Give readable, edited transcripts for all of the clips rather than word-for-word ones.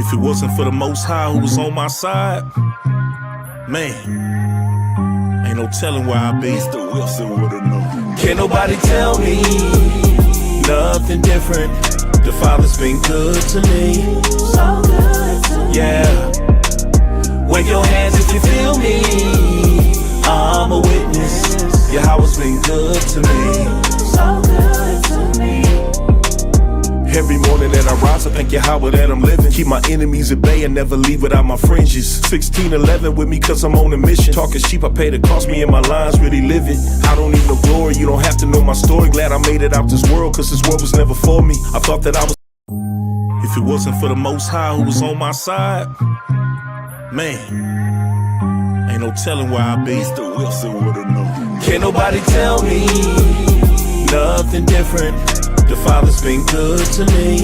If it wasn't for the Most High who was on my side, man, ain't no telling where I'd be. Mr. Wilson would've known. Can't nobody tell me nothing different. The Father's been good to me. So good to me. Yeah. Wave your hands if you feel me. I'm a witness. Yahweh's been good to me. So good to me. Every morning that I rise, I thank Yahweh that I'm living. Keep my enemies at bay and never leave without my fringes. 1611 with me cause I'm on a mission. Talking sheep, I pay the cost, me and my lines really live it. I don't need no glory, you don't have to know my story. Glad I made it out this world cause this world was never for me. I thought that I was. If it wasn't for the Most High who was on my side, man, ain't no telling where I'd be. Mr. Wilson would've known. Can't nobody tell me nothing different. The Father's been good to me.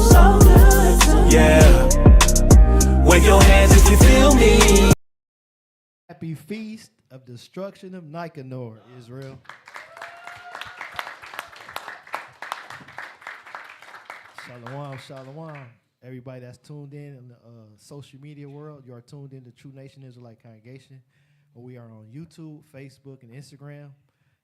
So good to me. Yeah. Wave your hands if you feel me. Happy Feast of Destruction of Nicanor, Israel. Shalom, shalom. Everybody that's tuned in the social media world, you are tuned in to True Nation Israelite Congregation. We are on YouTube, Facebook, and Instagram.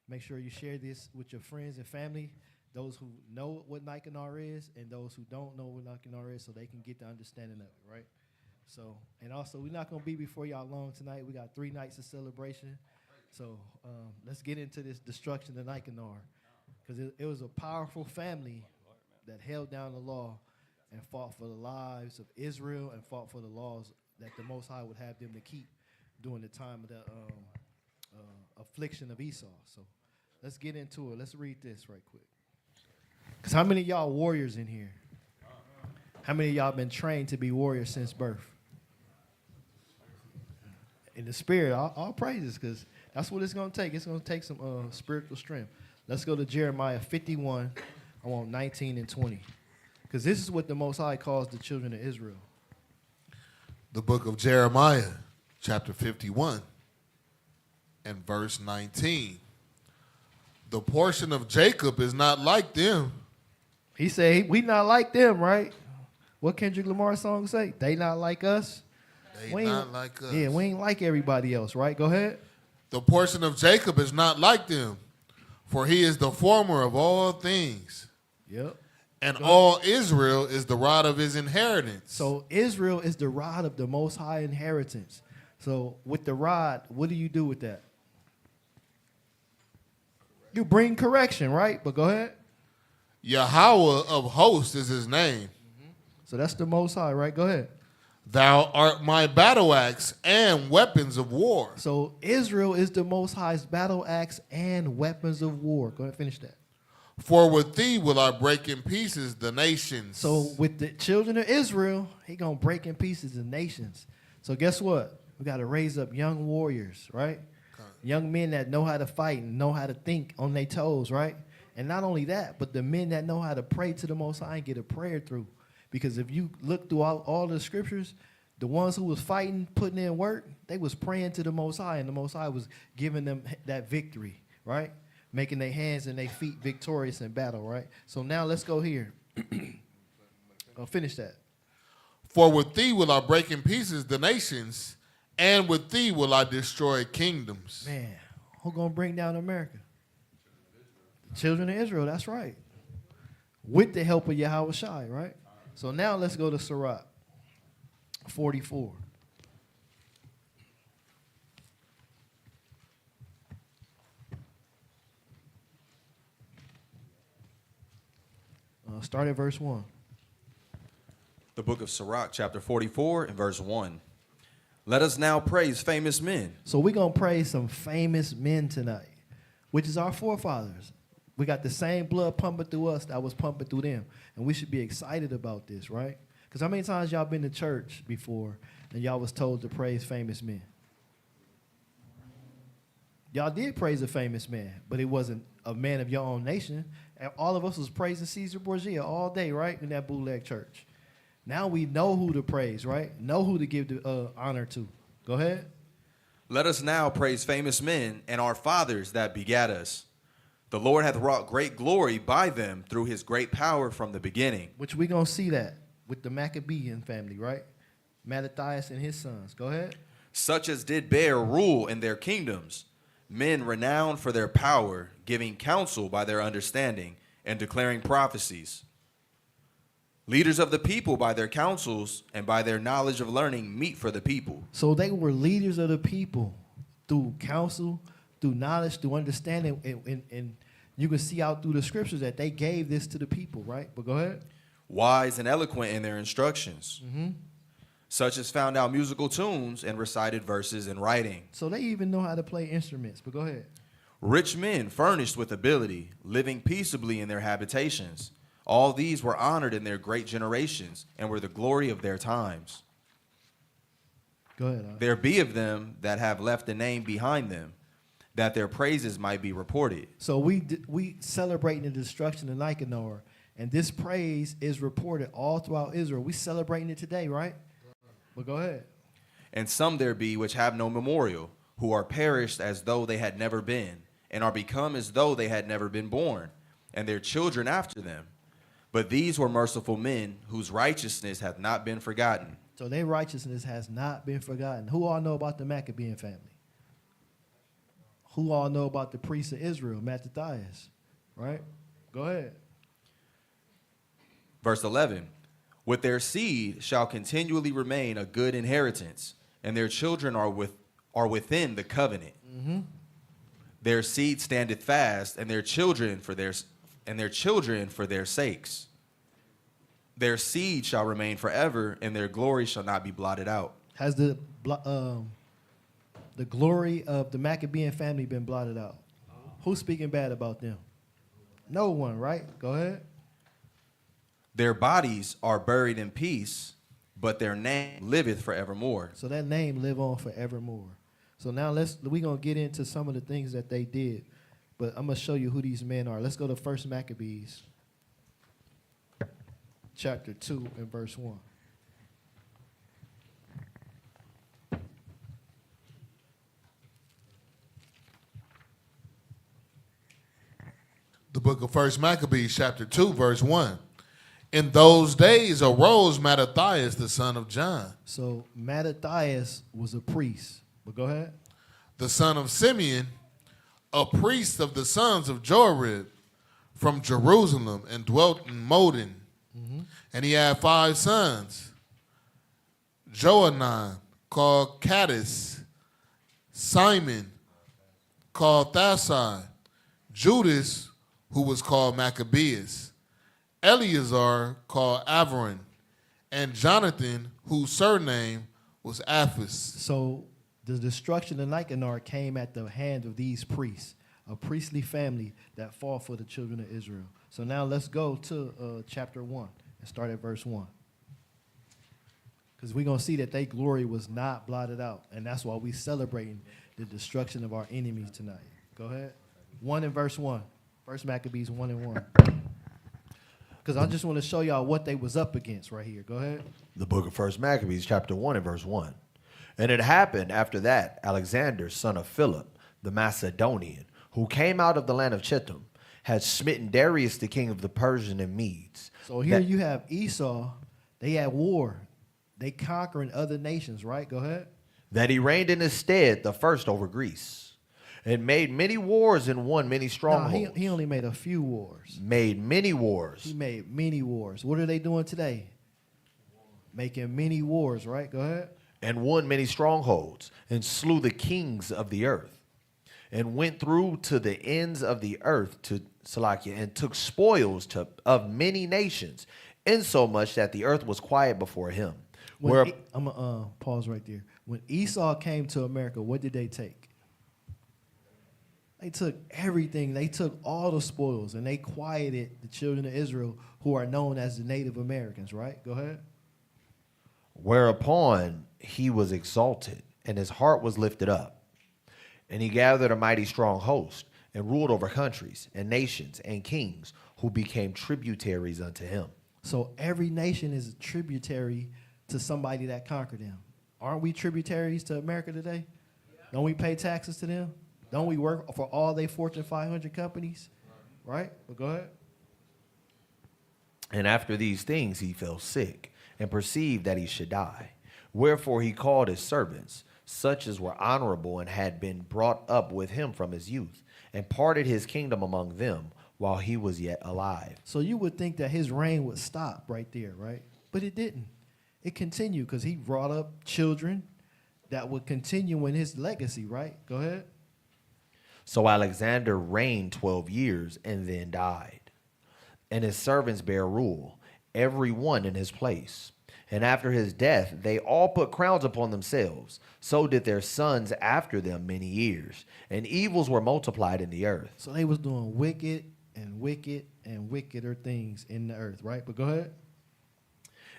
Make sure you share this with your friends and family, those who know what Nicanor is and those who don't know what Nicanor is, so they can get the understanding of it, right? So, and also, we're not going to be before y'all long tonight. We got 3 nights of celebration. So let's get into this destruction of Nicanor, because it was a powerful family that held down the law and fought for the lives of Israel and fought for the laws that the Most High would have them to keep during the time of the affliction of Esau. So let's get into it. Let's read this right quick. Because how many of y'all warriors in here? How many of y'all been trained to be warriors since birth? In the spirit, all praises, because that's what it's going to take. It's going to take some spiritual strength. Let's go to Jeremiah 51. I want 19 and 20. Because this is what the Most High calls the children of Israel. The book of Jeremiah, chapter 51, and verse 19. The portion of Jacob is not like them. He said, we not like them, right? What Kendrick Lamar's song say? They not like us. They not like us. Yeah, we ain't like everybody else, right? Go ahead. The portion of Jacob is not like them, for he is the former of all things. Yep. And all Israel is the rod of his inheritance. So Israel is the rod of the Most High inheritance. So with the rod, what do you do with that? You bring correction, right? But go ahead. Yahweh of hosts is his name. So that's the Most High, right? Go ahead. Thou art my battle axe and weapons of war. So Israel is the Most High's battle axe and weapons of war. Go ahead, finish that. For with thee will I break in pieces the nations. So with the children of Israel, he going to break in pieces the nations. So guess what? We got to raise up young warriors, right? Okay. Young men that know how to fight and know how to think on their toes, right? And not only that, but the men that know how to pray to the Most High and get a prayer through. Because if you look through all the scriptures, the ones who was fighting, putting in work, they was praying to the Most High, and the Most High was giving them that victory, right? Making their hands and their feet victorious in battle, right? So now let's go here. I'll finish that. For with thee will I break in pieces the nations, and with thee will I destroy kingdoms. Man, who's going to bring down America? The children of Israel, that's right. With the help of Yahweh Shai, right? So now let's go to Sirach 44. Start at verse 1. The book of Sirach, chapter 44, and verse 1. Let us now praise famous men. So we're going to praise some famous men tonight, which is our forefathers. We got the same blood pumping through us that was pumping through them. And we should be excited about this, right? Because how many times y'all been to church before and y'all was told to praise famous men? Y'all did praise a famous man, but it wasn't a man of your own nation. And all of us was praising Caesar Borgia all day, right, in that bootleg church. Now we know who to praise, right? Know who to give the honor to. Go ahead. Let us now praise famous men and our fathers that begat us. The Lord hath wrought great glory by them through his great power from the beginning. Which we going to see that. with the Maccabean family, right? Mattathias and his sons. Go ahead. Such as did bear rule in their kingdoms, men renowned for their power, giving counsel by their understanding, and declaring prophecies. Leaders of the people by their counsels and by their knowledge of learning meet for the people. So they were leaders of the people through counsel, through knowledge, through understanding, and you can see out through the scriptures that they gave this to the people, right? But go ahead. Wise and eloquent in their instructions. Such as found out musical tunes and recited verses in writing. So they even know how to play instruments, but go ahead. Rich men furnished with ability, living peaceably in their habitations. All these were honored in their great generations and were the glory of their times. Go ahead. There be of them that have left a name behind them, that their praises might be reported. So we celebrating the destruction of Nicanor, and this praise is reported all throughout Israel. We celebrating it today, right? But go ahead. And some there be which have no memorial, who are perished as though they had never been, and are become as though they had never been born, and their children after them. But these were merciful men, whose righteousness hath not been forgotten. So their righteousness has not been forgotten. Who all know about the Maccabean family? Who all know about the priests of Israel, Mattathias, right? Go ahead. Verse 11, with their seed shall continually remain a good inheritance, and their children are within the covenant. Their seed standeth fast, and their children for their sakes. Their seed shall remain forever, and their glory shall not be blotted out. Has the glory of the Maccabean family been blotted out? Who's speaking bad about them? No one, right? Go ahead. Their bodies are buried in peace, but their name liveth forevermore. So that name live on forevermore. So now we're going to get into some of the things that they did, but I'm going to show you who these men are. Let's go to 1 Maccabees, chapter 2 and verse 1. The book of 1 Maccabees, chapter 2, verse 1. In those days arose Mattathias, the son of John, So Mattathias was a priest. But go ahead. the son of Simeon, a priest of the sons of Jorib, from Jerusalem, and dwelt in Modin. And he had 5 sons: Johanan, called Caddis, Simon, called Thasai, Judas, who was called Maccabeus, Eleazar, called Avarin, and Jonathan, whose surname was Aphis. So the destruction of Nicanor came at the hand of these priests, a priestly family that fought for the children of Israel. So now let's go to chapter 1 and start at verse 1. Because we're going to see that their glory was not blotted out. And that's why we're celebrating the destruction of our enemies tonight. Go ahead. 1 and verse 1. 1 Maccabees 1 and 1. Because I just want to show y'all what they was up against right here. Go ahead. The book of 1 Maccabees, chapter 1 and verse 1. And it happened after that, Alexander, son of Philip, the Macedonian, who came out of the land of Chittim, had smitten Darius, the king of the Persian and Medes. So here you have Esau. They had war. They conquering other nations, right? Go ahead. That he reigned in his stead, the first over Greece, and made many wars and won many No, strongholds. he only made a few wars. Made many wars. He made many wars. What are they doing today? Making many wars, right? Go ahead. And won many strongholds, and slew the kings of the earth, and went through to the ends of the earth to Salakia, and took spoils of many nations, insomuch that the earth was quiet before him. I'm going to pause right there. When Esau came to America, what did they take? They took everything. They took all the spoils, and they quieted the children of Israel, who are known as the Native Americans, right? Go ahead. Whereupon he was exalted, and his heart was lifted up. And he gathered a mighty strong host, and ruled over countries, and nations, and kings, who became tributaries unto him. So every nation is a tributary to somebody that conquered them. Aren't we tributaries to America today? Don't we pay taxes to them? Don't we work for all they Fortune 500 companies? Right? Well, go ahead. And after these things he fell sick, and perceived that he should die. Wherefore he called his servants, such as were honorable and had been brought up with him from his youth, and parted his kingdom among them while he was yet alive. So you would think that his reign would stop right there, right? But it didn't. It continued because he brought up children that would continue in his legacy, right? Go ahead. So Alexander reigned 12 years and then died. And his servants bare rule, every one in his place. And after his death, they all put crowns upon themselves. So did their sons after them many years. And evils were multiplied in the earth. So they was doing wicked and wicked and wickeder things in the earth, right? But go ahead.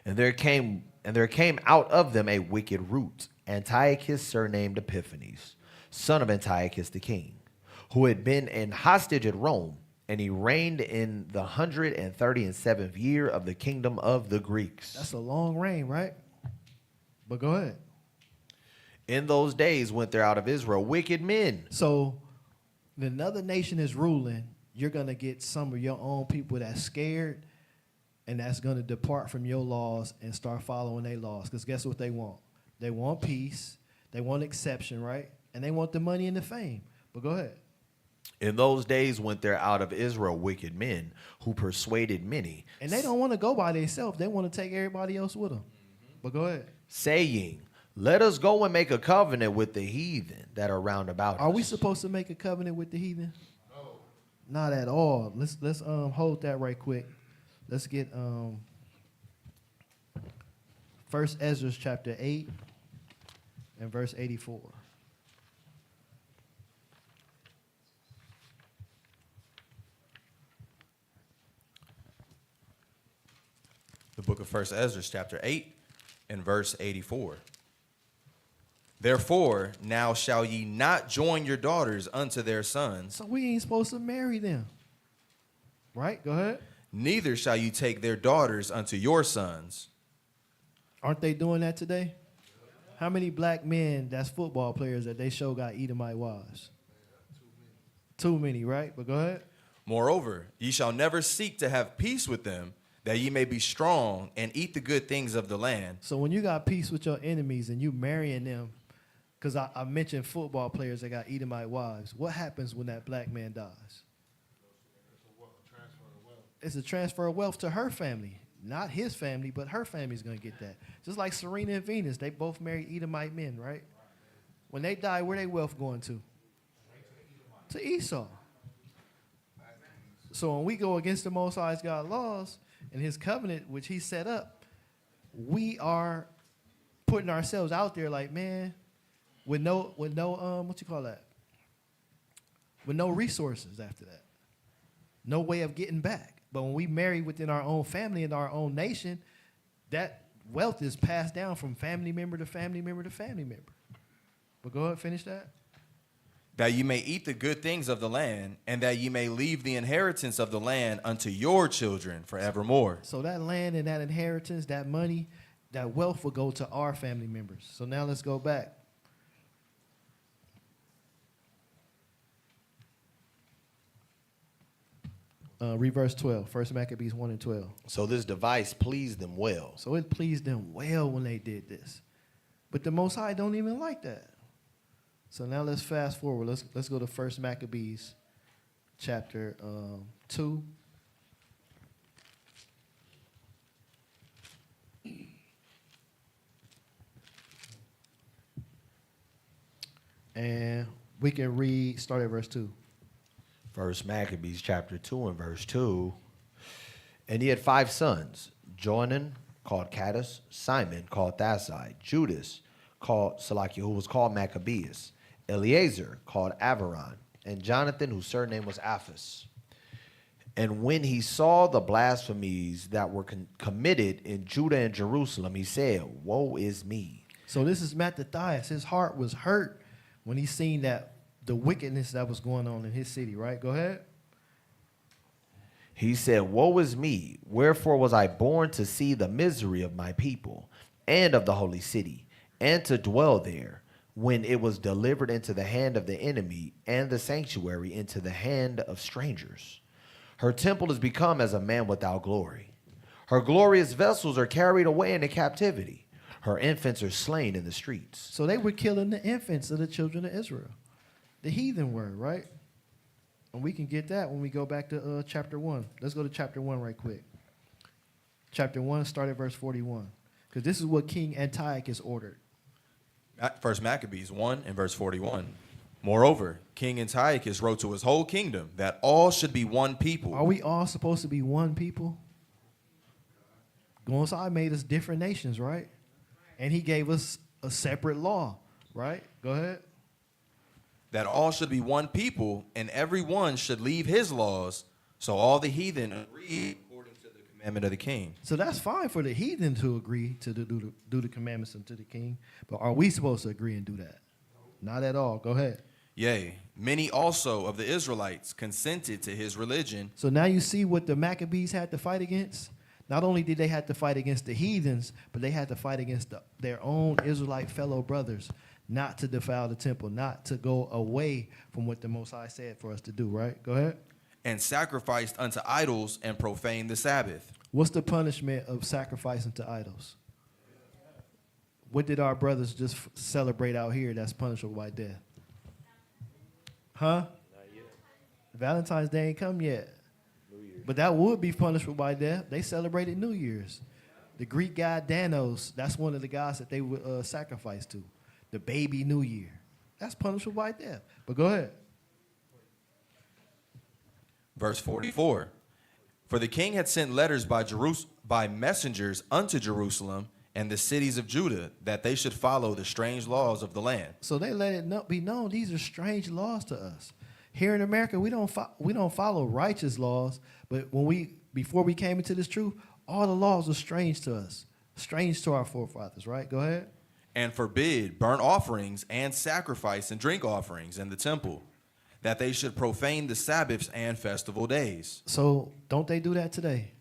And there came out of them a wicked root, Antiochus surnamed Epiphanes, son of Antiochus the king, who had been an hostage at Rome, and he reigned in the 137th year of the kingdom of the Greeks. That's a long reign, right? But go ahead. In those days went there out of Israel wicked men. So when another nation is ruling, you're going to get some of your own people that's scared, and that's going to depart from your laws and start following their laws. Because guess what they want? They want peace. They want exception, right? And they want the money and the fame. But go ahead. In those days went there out of Israel wicked men who persuaded many. And they don't want to go by themselves. They want to take everybody else with them. But go ahead. Saying, let us go and make a covenant with the heathen that are round about us. Are we supposed to make a covenant with the heathen? No. Not at all. Let's hold that right quick. Let's get 1 Ezra chapter 8 and verse 84. The book of 1 Ezra, chapter 8, and verse 84. Therefore, now shall ye not join your daughters unto their sons, So we ain't supposed to marry them. Right? Go ahead. neither shall you take their daughters unto your sons. Aren't they doing that today? How many black men that's football players that they show got Edomite wives? Too many, right? But go ahead. Moreover, ye shall never seek to have peace with them, that ye may be strong and eat the good things of the land. So when you got peace with your enemies and you marrying them, because I mentioned football players that got Edomite wives, what happens when that black man dies? It's a transfer of wealth to her family. Not his family, but her family's going to get that. Just like Serena and Venus, they both married Edomite men, right? When they die, where their wealth going to? To Esau. So when we go against the Most High God's laws and his covenant, which he set up, we are putting ourselves out there like, man, with no what you call that? With no resources after that. No way of getting back. But when we marry within our own family and our own nation, that wealth is passed down from family member to family member to family member. But go ahead, finish that. That ye may eat the good things of the land, and that ye may leave the inheritance of the land unto your children forevermore. So that land and that inheritance, that money, that wealth will go to our family members. So now let's go back. Read verse 12, 1 Maccabees 1 and 12. So this device pleased them well. So it pleased them well when they did this. But the Most High don't even like that. So now let's fast forward. Let's go to 1 Maccabees chapter 2. And we can start at verse 2. First Maccabees chapter 2 and verse 2. And he had 5 sons, Johanan, called Cadus, Simon, called Thasai, Judas, called Salakia, who was called Maccabeus, Eleazar, called Avaron, and Jonathan, whose surname was Aphus. And when he saw the blasphemies that were committed in Judah and Jerusalem, he said, woe is me. So this is Mattathias. His heart was hurt when he seen that the wickedness that was going on in his city, right? Go ahead. He said, woe is me, wherefore was I born to see the misery of my people and of the holy city, and to dwell there, when it was delivered into the hand of the enemy, and the sanctuary into the hand of strangers. Her temple is become as a man without glory. Her glorious vessels are carried away into captivity. Her infants are slain in the streets. So they were killing the infants of the children of Israel. The heathen were, right? And we can get that when we go back to chapter 1. Let's go to chapter 1 right quick. Chapter 1, start at verse 41. Because this is what King Antiochus ordered. First Maccabees 1 and verse 41. Moreover, King Antiochus wrote to his whole kingdom that all should be one people. Are we all supposed to be one people? God made us different nations, right? And he gave us a separate law, right? Go ahead. That all should be one people, and every one should leave his laws, so all the heathen agree according to the commandment of the king. So that's fine for the heathen to agree to do the commandments unto the king, but are we supposed to agree and do that? Not at all. Go ahead. Yea, many also of the Israelites consented to his religion. So now you see what the Maccabees had to fight against? Not only did they have to fight against the heathens, but they had to fight against their own Israelite fellow brothers, not to defile the temple, not to go away from what the Most High said for us to do, right? Go ahead. And sacrificed unto idols and profaned the Sabbath. What's the punishment of sacrificing to idols? What did our brothers just celebrate out here that's punishable by death? Huh? Valentine's Day ain't come yet. But that would be punishable by death. They celebrated New Year's. The Greek god Danos, that's one of the gods that they would sacrifice to. The baby New Year. That's punishable by death. But go ahead. Verse 44. For the king had sent letters by messengers unto Jerusalem and the cities of Judah, that they should follow the strange laws of the land. So they let it be known these are strange laws to us. Here in America, we don't follow righteous laws, but before we came into this truth, all the laws are strange to us, strange to our forefathers, right? Go ahead. And forbid burnt offerings and sacrifice and drink offerings in the temple, that they should profane the Sabbaths and festival days. So don't they do that today?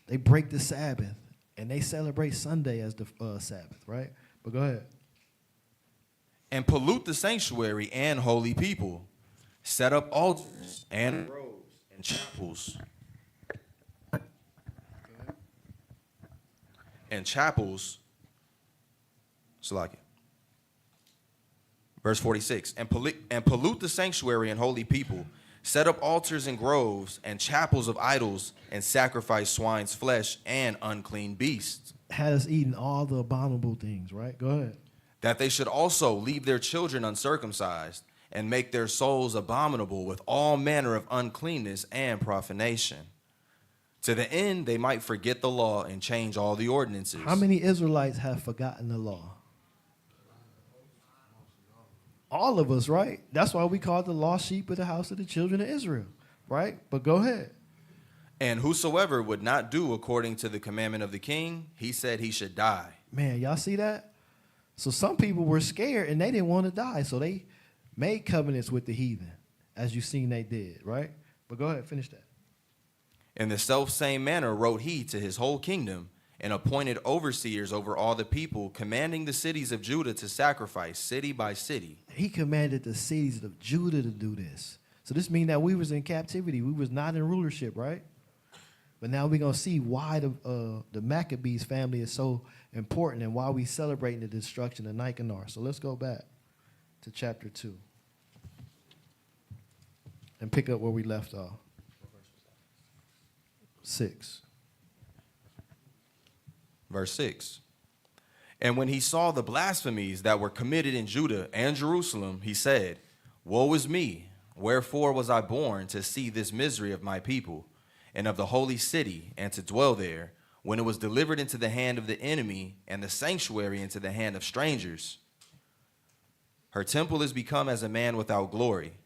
They break the Sabbath, and they celebrate Sunday as the Sabbath, right? But go ahead. And pollute the sanctuary and holy people, set up altars and groves and chapels. And chapels. Salakia. Verse 46. And pollute the sanctuary and holy people, set up altars and groves and chapels of idols, and sacrifice swine's flesh and unclean beasts. Had us eating all the abominable things, right? Go ahead. That they should also leave their children uncircumcised, and make their souls abominable with all manner of uncleanness and profanation, to the end they might forget the law and change all the ordinances. How many Israelites have forgotten the law? All of us, right? That's why we call it the lost sheep of the house of the children of Israel, right? But go ahead. And whosoever would not do according to the commandment of the king, he said he should die. Man, y'all see that? So some people were scared and they didn't want to die, so they made covenants with the heathen, as you've seen they did, right? But go ahead, finish that. In the selfsame manner wrote he to his whole kingdom, and appointed overseers over all the people, commanding the cities of Judah to sacrifice city by city. He commanded the cities of Judah to do this. So this means that we was in captivity. We was not in rulership, right? But now we're going to see why the Maccabees family is so important and why we celebrating the destruction of Nicanor. So let's go back to chapter 2 and pick up where we left off. 6. Verse 6. And when he saw the blasphemies that were committed in Judah and Jerusalem, he said, Woe is me! Wherefore was I born to see this misery of my people, and of the holy city, and to dwell there, when it was delivered into the hand of the enemy, and the sanctuary into the hand of strangers? Her temple is become as a man without glory.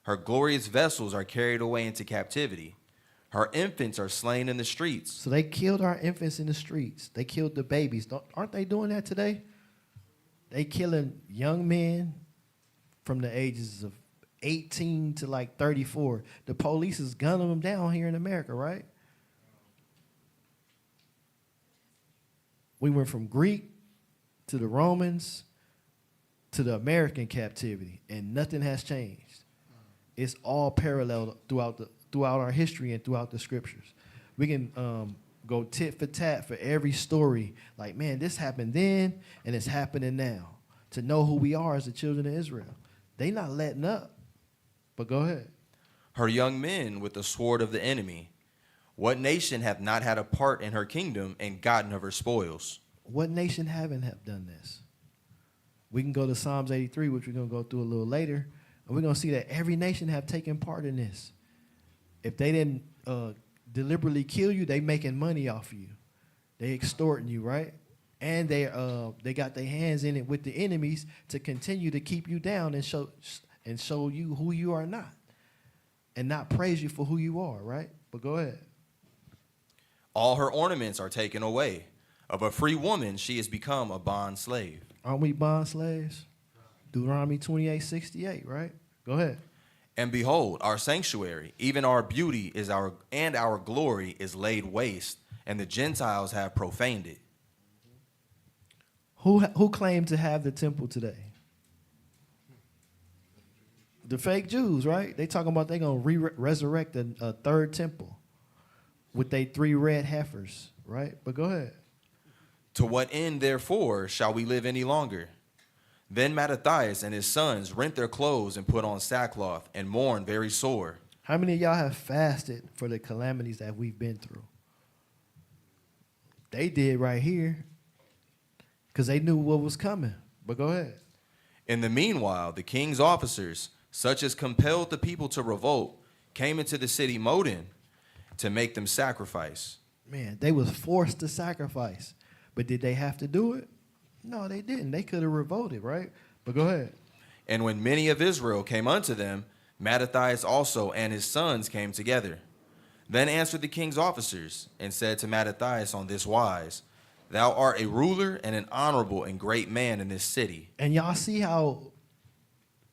Her glorious vessels are carried away into captivity. Her infants are slain in the streets. So they killed our infants in the streets. They killed the babies. Aren't they doing that today? They killing young men from the ages of 18 to like 34. The police is gunning them down here in America, right? We went from Greek to the Romans to the American captivity, and nothing has changed. It's all parallel throughout our history and throughout the scriptures. We can go tit for tat for every story. Like, man, this happened then and it's happening now. To know who we are as the children of Israel. They not letting up. But go ahead. Her young men with the sword of the enemy. What nation hath not had a part in her kingdom and gotten of her spoils? What nation haven't have done this? We can go to Psalms 83, which we're going to go through a little later, and we're going to see that every nation have taken part in this. If they didn't deliberately kill you, they making money off of you. They extorting you, right? And they got their hands in it with the enemies to continue to keep you down and show you who you are not, and not praise you for who you are, right? But go ahead. All her ornaments are taken away. Of a free woman she has become a bond slave. Aren't we bond slaves? Deuteronomy 28:68, right? Go ahead. And behold, our sanctuary, even our beauty is our glory is laid waste, and the Gentiles have profaned it. Who claimed to have the temple today? The fake Jews, right? They talking about they gonna resurrect a third temple with they 3 red heifers, right? But go ahead. To what end, therefore, shall we live any longer? Then Mattathias and his sons rent their clothes and put on sackcloth and mourn very sore. How many of y'all have fasted for the calamities that we've been through? They did right here because they knew what was coming. But go ahead. In the meanwhile, the king's officers, such as compelled the people to revolt, came into the city Modin to make them sacrifice. Man, they was forced to sacrifice. But did they have to do it? No, they didn't. They could have revolted, right? But go ahead. And when many of Israel came unto them, Mattathias also and his sons came together. Then answered the king's officers and said to Mattathias on this wise, Thou art a ruler and an honorable and great man in this city. And y'all see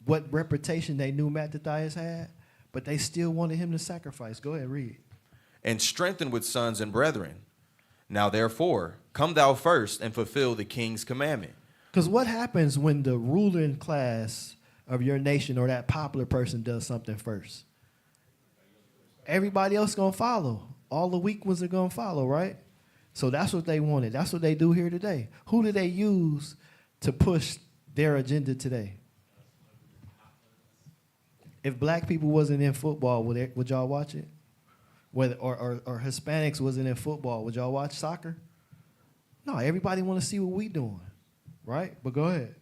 what reputation they knew Mattathias had, but they still wanted him to sacrifice. Go ahead, read. And strengthened with sons and brethren. Now therefore, come thou first and fulfill the king's commandment. Because what happens when the ruling class of your nation or that popular person does something first? Everybody else going to follow. All the weak ones are going to follow, right? So that's what they wanted. That's what they do here today. Who do they use to push their agenda today? If black people wasn't in football, would y'all watch it? Or Hispanics wasn't in football, would y'all watch soccer? No, everybody want to see what we doing, right? But go ahead.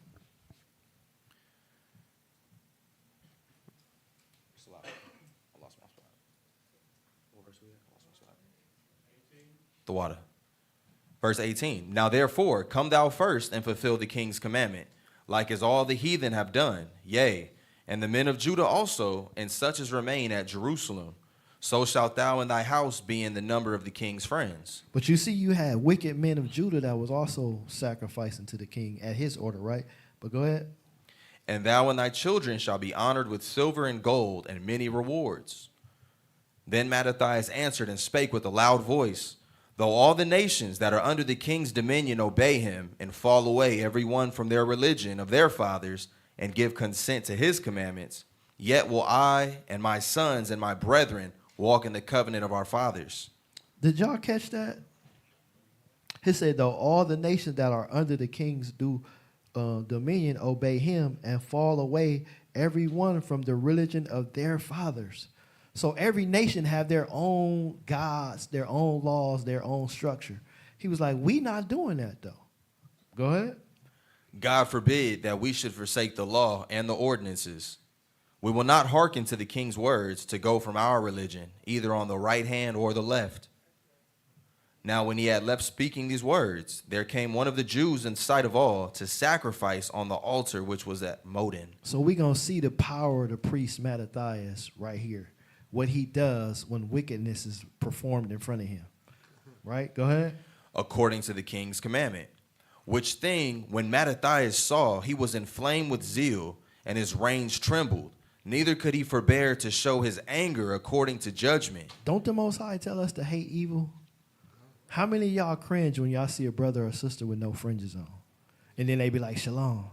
The water. Verse 18. Now therefore, come thou first and fulfill the king's commandment, like as all the heathen have done, yea, and the men of Judah also, and such as remain at Jerusalem. So shalt thou and thy house be in the number of the king's friends. But you see, you had wicked men of Judah that was also sacrificing to the king at his order, right? But go ahead. And thou and thy children shall be honored with silver and gold and many rewards. Then Mattathias answered and spake with a loud voice, Though all the nations that are under the king's dominion obey him and fall away every one from their religion of their fathers and give consent to his commandments, yet will I and my sons and my brethren walk in the covenant of our fathers. Did y'all catch that? He said, though all the nations that are under the king's dominion obey him and fall away every one from the religion of their fathers. So every nation have their own gods, their own laws, their own structure. He was like, we not doing that though. Go ahead. God forbid that we should forsake the law and the ordinances. We will not hearken to the king's words to go from our religion, either on the right hand or the left. Now when he had left speaking these words, there came one of the Jews in sight of all to sacrifice on the altar which was at Modin. So we're going to see the power of the priest Mattathias right here. What he does when wickedness is performed in front of him. Right? Go ahead. According to the king's commandment. Which thing, when Mattathias saw, he was inflamed with zeal, and his reins trembled. Neither could he forbear to show his anger according to judgment. Don't the Most High tell us to hate evil? How many of y'all cringe when y'all see a brother or sister with no fringes on? And then they be like, shalom.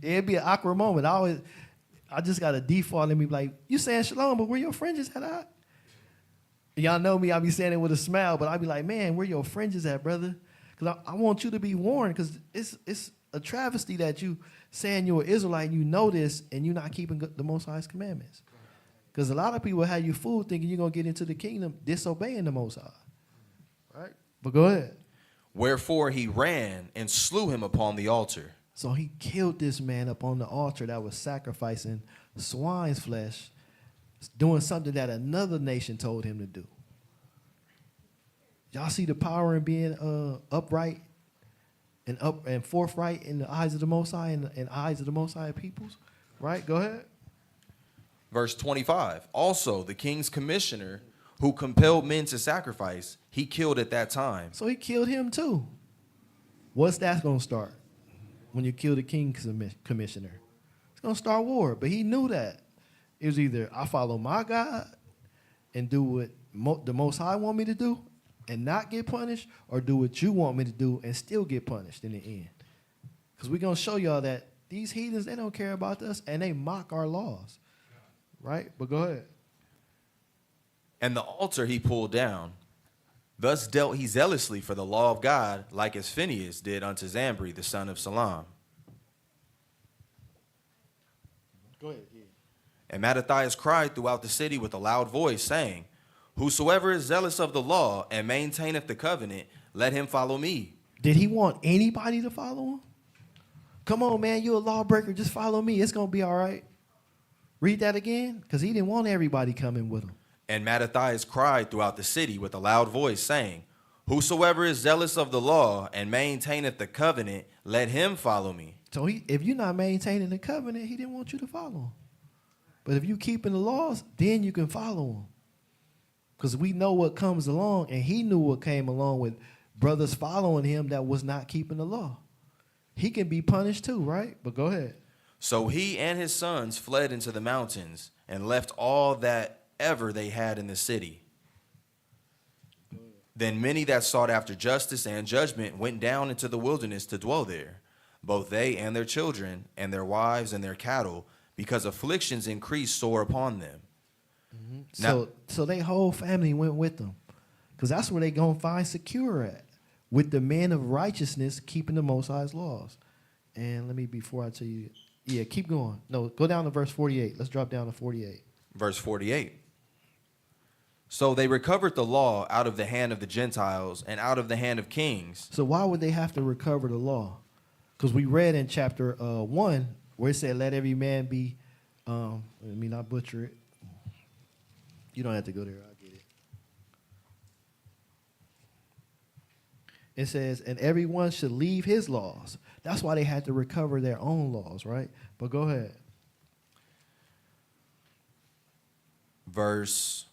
It'd be an awkward moment. I just got a default in me like, you saying shalom, but where your fringes at? Y'all know me, I be saying it with a smile, but I be like, man, where your fringes at, brother? Because I want you to be warned, because it's a travesty that you saying you're an Israelite and you know this and you're not keeping the Most High's commandments. Because a lot of people have you fooled thinking you're going to get into the kingdom disobeying the Most High. Right? But go ahead. Wherefore he ran and slew him upon the altar. So he killed this man up on the altar that was sacrificing swine's flesh, doing something that another nation told him to do. Y'all see the power in being upright and forthright in the eyes of the Most High and eyes of the Most High peoples? Right? Go ahead. Verse 25. Also, the king's commissioner who compelled men to sacrifice, he killed at that time. So he killed him too. What's that going to start? When you kill the king's commissioner, it's going to start war. But he knew that. It was either I follow my God and do what the Most High want me to do and not get punished, or do what you want me to do and still get punished in the end. Because we're going to show y'all that these heathens, they don't care about us and they mock our laws. Right? But go ahead. And the altar he pulled down. Thus dealt he zealously for the law of God, like as Phinehas did unto Zambri, the son of Salam. Go ahead. Yeah. And Mattathias cried throughout the city with a loud voice, saying, Whosoever is zealous of the law and maintaineth the covenant, let him follow me. Did he want anybody to follow him? Come on, man, you a lawbreaker. Just follow me. It's going to be all right. Read that again, because he didn't want everybody coming with him. And Mattathias cried throughout the city with a loud voice, saying, Whosoever is zealous of the law and maintaineth the covenant, let him follow me. So if you're not maintaining the covenant, he didn't want you to follow him. But if you keeping the laws, then you can follow him. Because we know what comes along, and he knew what came along with brothers following him that was not keeping the law. He can be punished too, right? But go ahead. So he and his sons fled into the mountains and left all that ever they had in the city. Then many that sought after justice and judgment went down into the wilderness to dwell there, both they and their children and their wives and their cattle, because afflictions increased sore upon them. Mm-hmm. Now, So their whole family went with them, because that's where they gonna find secure at, with the men of righteousness keeping the Most High's laws. And before I tell you, yeah, keep going. No, go down to verse 48. Let's drop down to 48. Verse 48. So they recovered the law out of the hand of the Gentiles and out of the hand of kings. So why would they have to recover the law? Because we read in chapter 1 where it said, let every man be, let me not butcher it. You don't have to go there. I'll get it. It says, and everyone should leave his laws. That's why they had to recover their own laws, right? But go ahead. Verse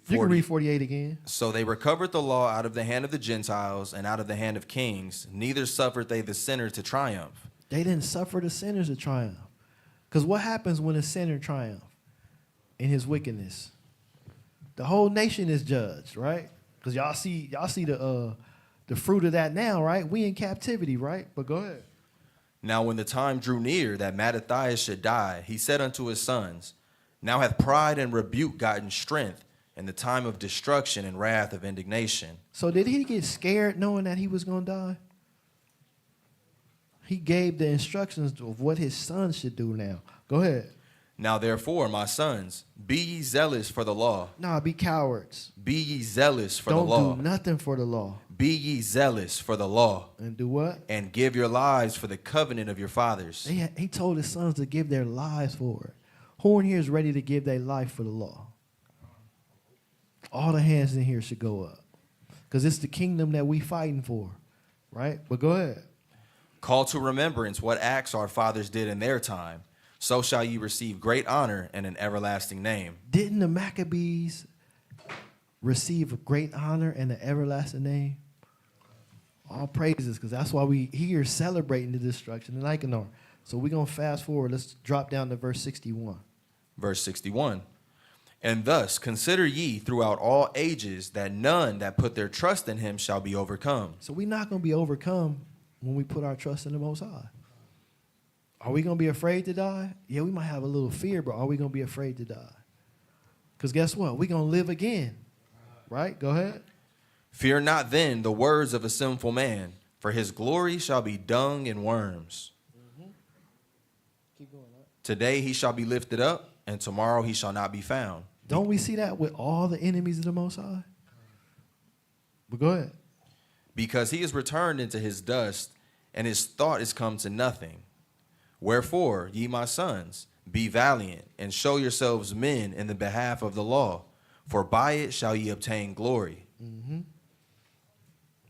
40. You can read 48 again. So they recovered the law out of the hand of the Gentiles and out of the hand of kings. Neither suffered they the sinner to triumph. They didn't suffer the sinners to triumph. Because what happens when a sinner triumphs in his wickedness? The whole nation is judged, right? Because y'all see the fruit of that now, right? We in captivity, right? But go ahead. Now when the time drew near that Mattathias should die, he said unto his sons, Now hath pride and rebuke gotten strength in the time of destruction and wrath of indignation. So did he get scared knowing that he was going to die? He gave the instructions of what his sons should do now. Go ahead. Now therefore, my sons, be ye zealous for the law. Nah, be cowards. Be ye zealous for the Don't law. do nothing for the law. Be ye zealous for the law. And do what? And give your lives for the covenant of your fathers. He told his sons to give their lives for it. Who in here is ready to give their life for the law? All the hands in here should go up. Because it's the kingdom that we fighting for. Right? But go ahead. Call to remembrance what acts our fathers did in their time. So shall ye receive great honor and an everlasting name. Didn't the Maccabees receive a great honor and an everlasting name? All praises, because that's why we here celebrating the destruction of Nicanor. So we're going to fast forward. Let's drop down to verse 61. Verse 61. And thus consider ye throughout all ages that none that put their trust in him shall be overcome. So we're not going to be overcome when we put our trust in the Most High. Are we going to be afraid to die? Yeah, we might have a little fear, but are we going to be afraid to die? Because guess what? We're going to live again. right? Go ahead. Fear not then the words of a sinful man, for his glory shall be dung and worms. Keep going. Today he shall be lifted up, and tomorrow he shall not be found. Don't we see that with all the enemies of the Most High? But go ahead. Because he is returned into his dust, and his thought is come to nothing. Wherefore, ye my sons, be valiant, and show yourselves men in the behalf of the law, for by it shall ye obtain glory.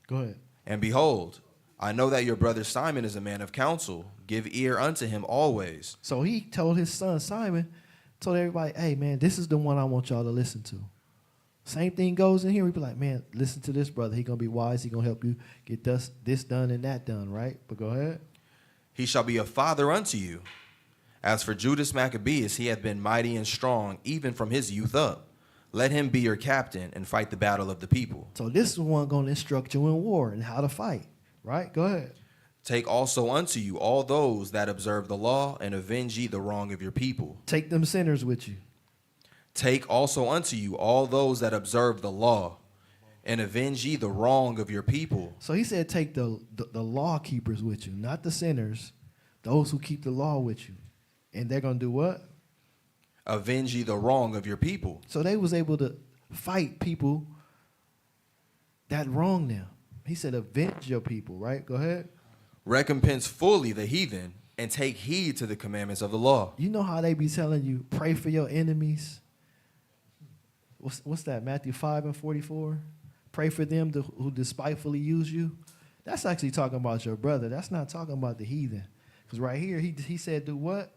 Go ahead. And behold, I know that your brother Simon is a man of counsel. Give ear unto him always. So he told his son Simon, told everybody, hey, man, this is the one I want y'all to listen to. Same thing goes in here. We be like, man, listen to this brother. He going to be wise. He going to help you get this done and that done, right? But go ahead. He shall be a father unto you. As for Judas Maccabeus, he hath been mighty and strong, even from his youth up. Let him be your captain and fight the battle of the people. So this is the one going to instruct you in war and how to fight, right? Go ahead. Take also unto you all those that observe the law, and avenge ye the wrong of your people. Take them sinners with you. Take also unto you all those that observe the law, and avenge ye the wrong of your people. So he said take the law keepers with you, not the sinners, those who keep the law with you. And they're going to do what? Avenge ye the wrong of your people. So they was able to fight people that wronged them. He said avenge your people, right? Go ahead. Recompense fully the heathen, and take heed to the commandments of the law. You know how they be telling you, pray for your enemies? What's that, Matthew 5:44? Pray for them who despitefully use you. That's actually talking about your brother. That's not talking about the heathen. Because right here, he said do what?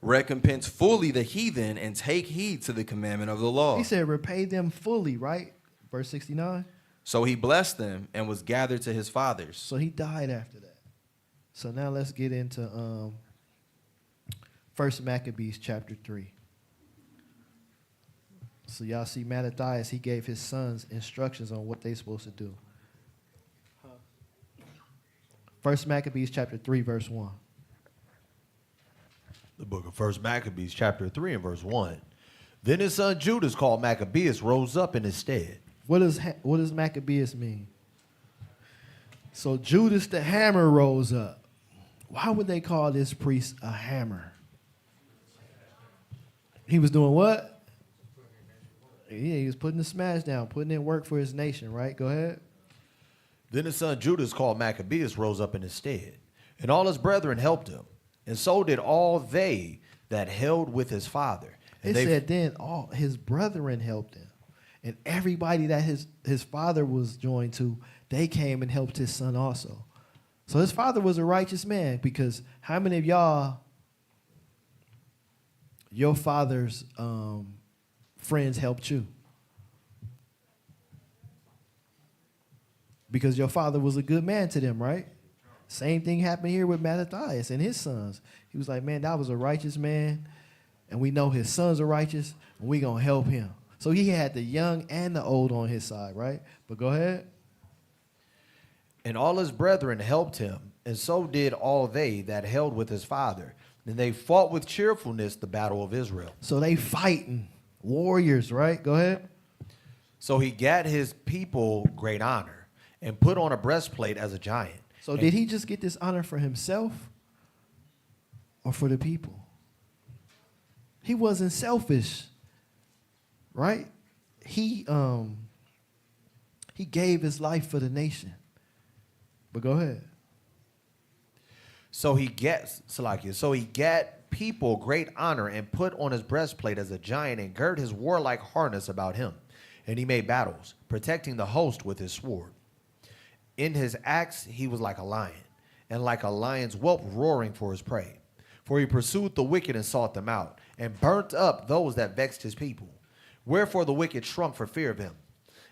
Recompense fully the heathen, and take heed to the commandment of the law. He said repay them fully, right? Verse 69. So he blessed them, and was gathered to his fathers. So he died after that. So now let's get into 1 Maccabees chapter 3. So y'all see Mattathias, he gave his sons instructions on what they supposed to do. 1 Maccabees chapter 3, verse 1. The book of 1 Maccabees chapter 3 and verse 1. Then his son Judas, called Maccabeus, rose up in his stead. What does Maccabeus mean? So Judas the hammer rose up. Why would they call this priest a hammer? He was doing what? Yeah, he was putting the smash down, putting in work for his nation, right? Go ahead. Then his son Judas, called Maccabeus, rose up in his stead. And all his brethren helped him. And so did all they that held with his father. And It said then all his brethren helped him. And everybody that his father was joined to, they came and helped his son also. So his father was a righteous man, because how many of y'all, your father's friends helped you? Because your father was a good man to them, right? Same thing happened here with Mattathias and his sons. He was like, man, that was a righteous man, and we know his sons are righteous, and we going to help him. So he had the young and the old on his side, right? But go ahead. And all his brethren helped him, and so did all they that held with his father. And they fought with cheerfulness the battle of Israel. So they fighting, warriors, right? Go ahead. So he gat his people great honor, and put on a breastplate as a giant. So did he just get this honor for himself or for the people? He wasn't selfish, right? He gave his life for the nation. But go ahead. So he gat people great honor, and put on his breastplate as a giant, and girt his warlike harness about him. And he made battles, protecting the host with his sword. In his acts he was like a lion, and like a lion's whelp roaring for his prey. For he pursued the wicked and sought them out, and burnt up those that vexed his people. Wherefore the wicked shrunk for fear of him.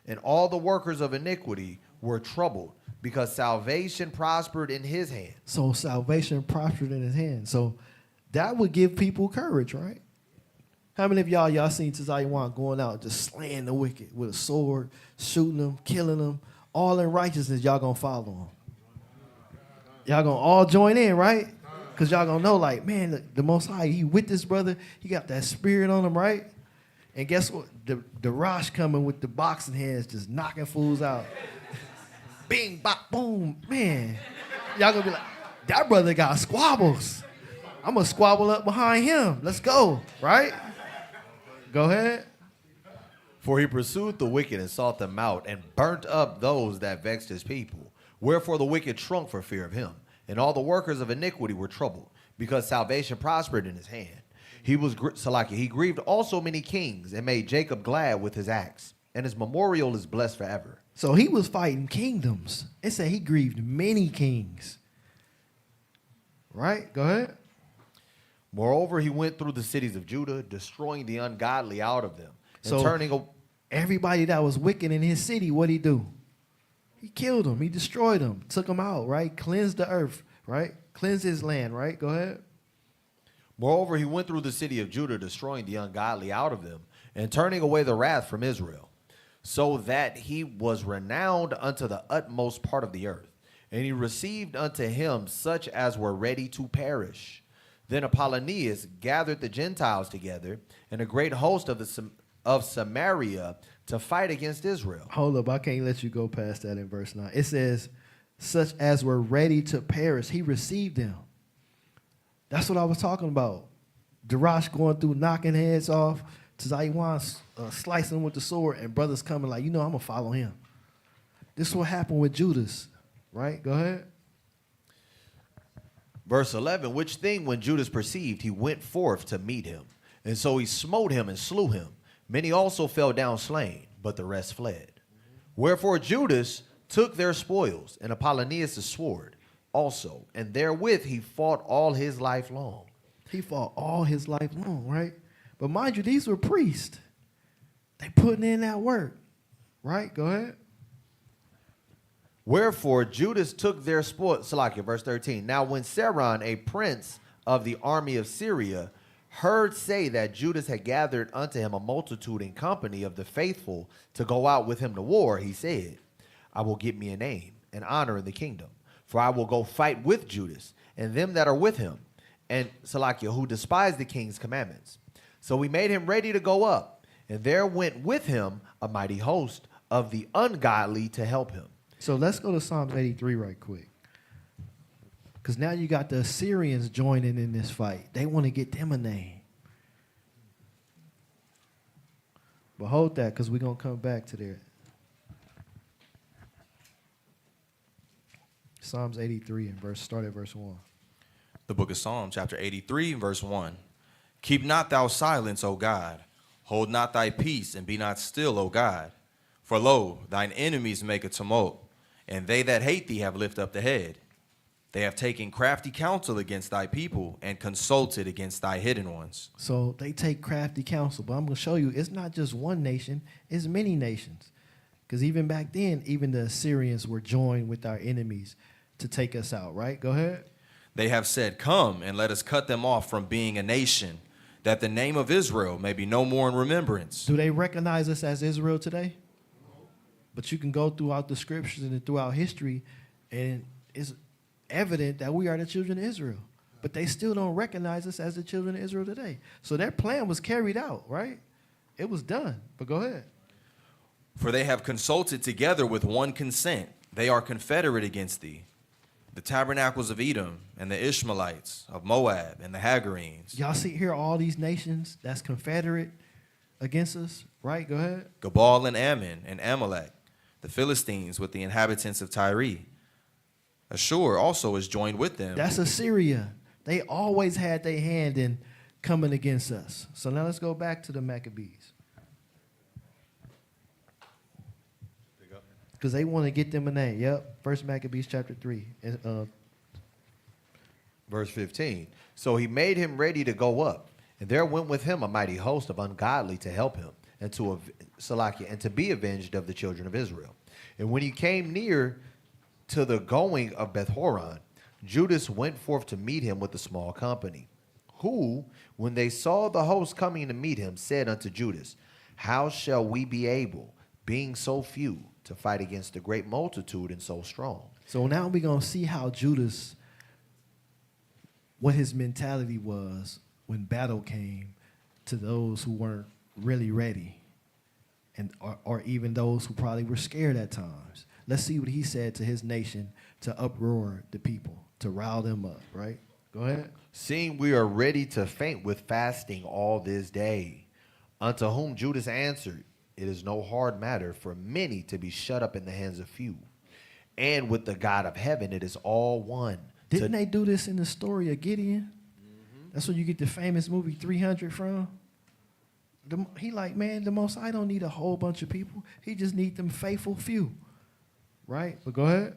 And all the workers of iniquity were troubled, because salvation prospered in his hand. So salvation prospered in his hand. So that would give people courage, right? How many of y'all seen Tazaywan going out just slaying the wicked with a sword, shooting them, killing them, all in righteousness? Y'all gonna follow him. Y'all gonna all join in, right? Because y'all gonna know, like, man, the Most High, he with this brother. He got that spirit on him, right? And guess what? The Rosh coming with the boxing hands, just knocking fools out. Bing, bop, boom, man. Y'all gonna be like, that brother got squabbles. I'm gonna squabble up behind him. Let's go, right? Go ahead. For he pursued the wicked and sought them out, and burnt up those that vexed his people. Wherefore the wicked shrunk for fear of him, and all the workers of iniquity were troubled, because salvation prospered in his hand. He grieved also many kings, and made Jacob glad with his acts, and his memorial is blessed forever. So he was fighting kingdoms. It said he grieved many kings. Right? Go ahead. Moreover, he went through the cities of Judah, destroying the ungodly out of them, and So turning everybody that was wicked in his city, what'd he do? He killed them. He destroyed them. Took them out, right? Cleansed the earth, right? Cleansed his land, right? Go ahead. Moreover, he went through the city of Judah, destroying the ungodly out of them, and turning away the wrath from Israel, so that he was renowned unto the utmost part of the earth. And he received unto him such as were ready to perish. Then Apollonius gathered the Gentiles together, and a great host of Samaria, to fight against Israel. Hold up, I can't let you go past that in verse 9. It says, such as were ready to perish, he received them. That's what I was talking about. Darash going through knocking heads off, Tazaiwan slicing with the sword, and brothers coming like, I'm going to follow him. This is what happened with Judas, right? Go ahead. Verse 11, which thing when Judas perceived, he went forth to meet him. And so he smote him and slew him. Many also fell down slain, but the rest fled. Wherefore Judas took their spoils, and Apollonius' sword also, and therewith he fought all his life long. He fought all his life long, right? But mind you, these were priests. They putting in that work, right? Go ahead. Wherefore Judas took their spoil, Salakia, verse 13. Now when Saron, a prince of the army of Syria, heard say that Judas had gathered unto him a multitude in company of the faithful to go out with him to war, he said, I will get me a name and honor in the kingdom, for I will go fight with Judas and them that are with him, and Salakia, who despise the king's commandments. So we made him ready to go up, and there went with him a mighty host of the ungodly to help him. So let's go to Psalms 83 right quick. Because now you got the Assyrians joining in this fight. They want to get them a name. But hold that, because we're going to come back to there. Psalms 83 and start at verse 1. The book of Psalms, chapter 83, verse 1. Keep not thou silence, O God. Hold not thy peace, and be not still, O God. For lo, thine enemies make a tumult, and they that hate thee have lifted up the head. They have taken crafty counsel against thy people, and consulted against thy hidden ones. So they take crafty counsel. But I'm going to show you, it's not just one nation, it's many nations. Because even back then, even the Assyrians were joined with our enemies to take us out, right? Go ahead. They have said, come, and let us cut them off from being a nation, that the name of Israel may be no more in remembrance. Do they recognize us as Israel today? But you can go throughout the scriptures and throughout history, and it's evident that we are the children of Israel. But they still don't recognize us as the children of Israel today. So their plan was carried out, right? It was done. But go ahead. For they have consulted together with one consent. They are confederate against thee. The tabernacles of Edom and the Ishmaelites of Moab and the Hagarenes. Y'all see here all these nations that's confederate against us, right? Go ahead. Gabal and Ammon and Amalek. The Philistines with the inhabitants of Tyre. Ashur also is joined with them. That's Assyria. They always had their hand in coming against us. So now let's go back to the Maccabees. Because they want to get them a name. Yep. First Maccabees chapter 3. Verse 15. So he made him ready to go up, and there went with him a mighty host of ungodly to help him, and to be avenged of the children of Israel. And when he came near to the going of Beth-horon, Judas went forth to meet him with a small company, who, when they saw the host coming to meet him, said unto Judas, how shall we be able, being so few, to fight against the great multitude and so strong? So now we're going to see how Judas, what his mentality was when battle came to those who weren't really ready, and or even those who probably were scared at times. Let's see what he said to his nation to uproar the people, to rile them up, right? Go ahead. Seeing we are ready to faint with fasting all this day. Unto whom Judas answered, it is no hard matter for many to be shut up in the hands of few. And with the God of heaven, it is all one. Didn't they do this in the story of Gideon? That's where you get the famous movie 300 from. He like, man, the Most High don't need a whole bunch of people. He just need them faithful few, right? But go ahead.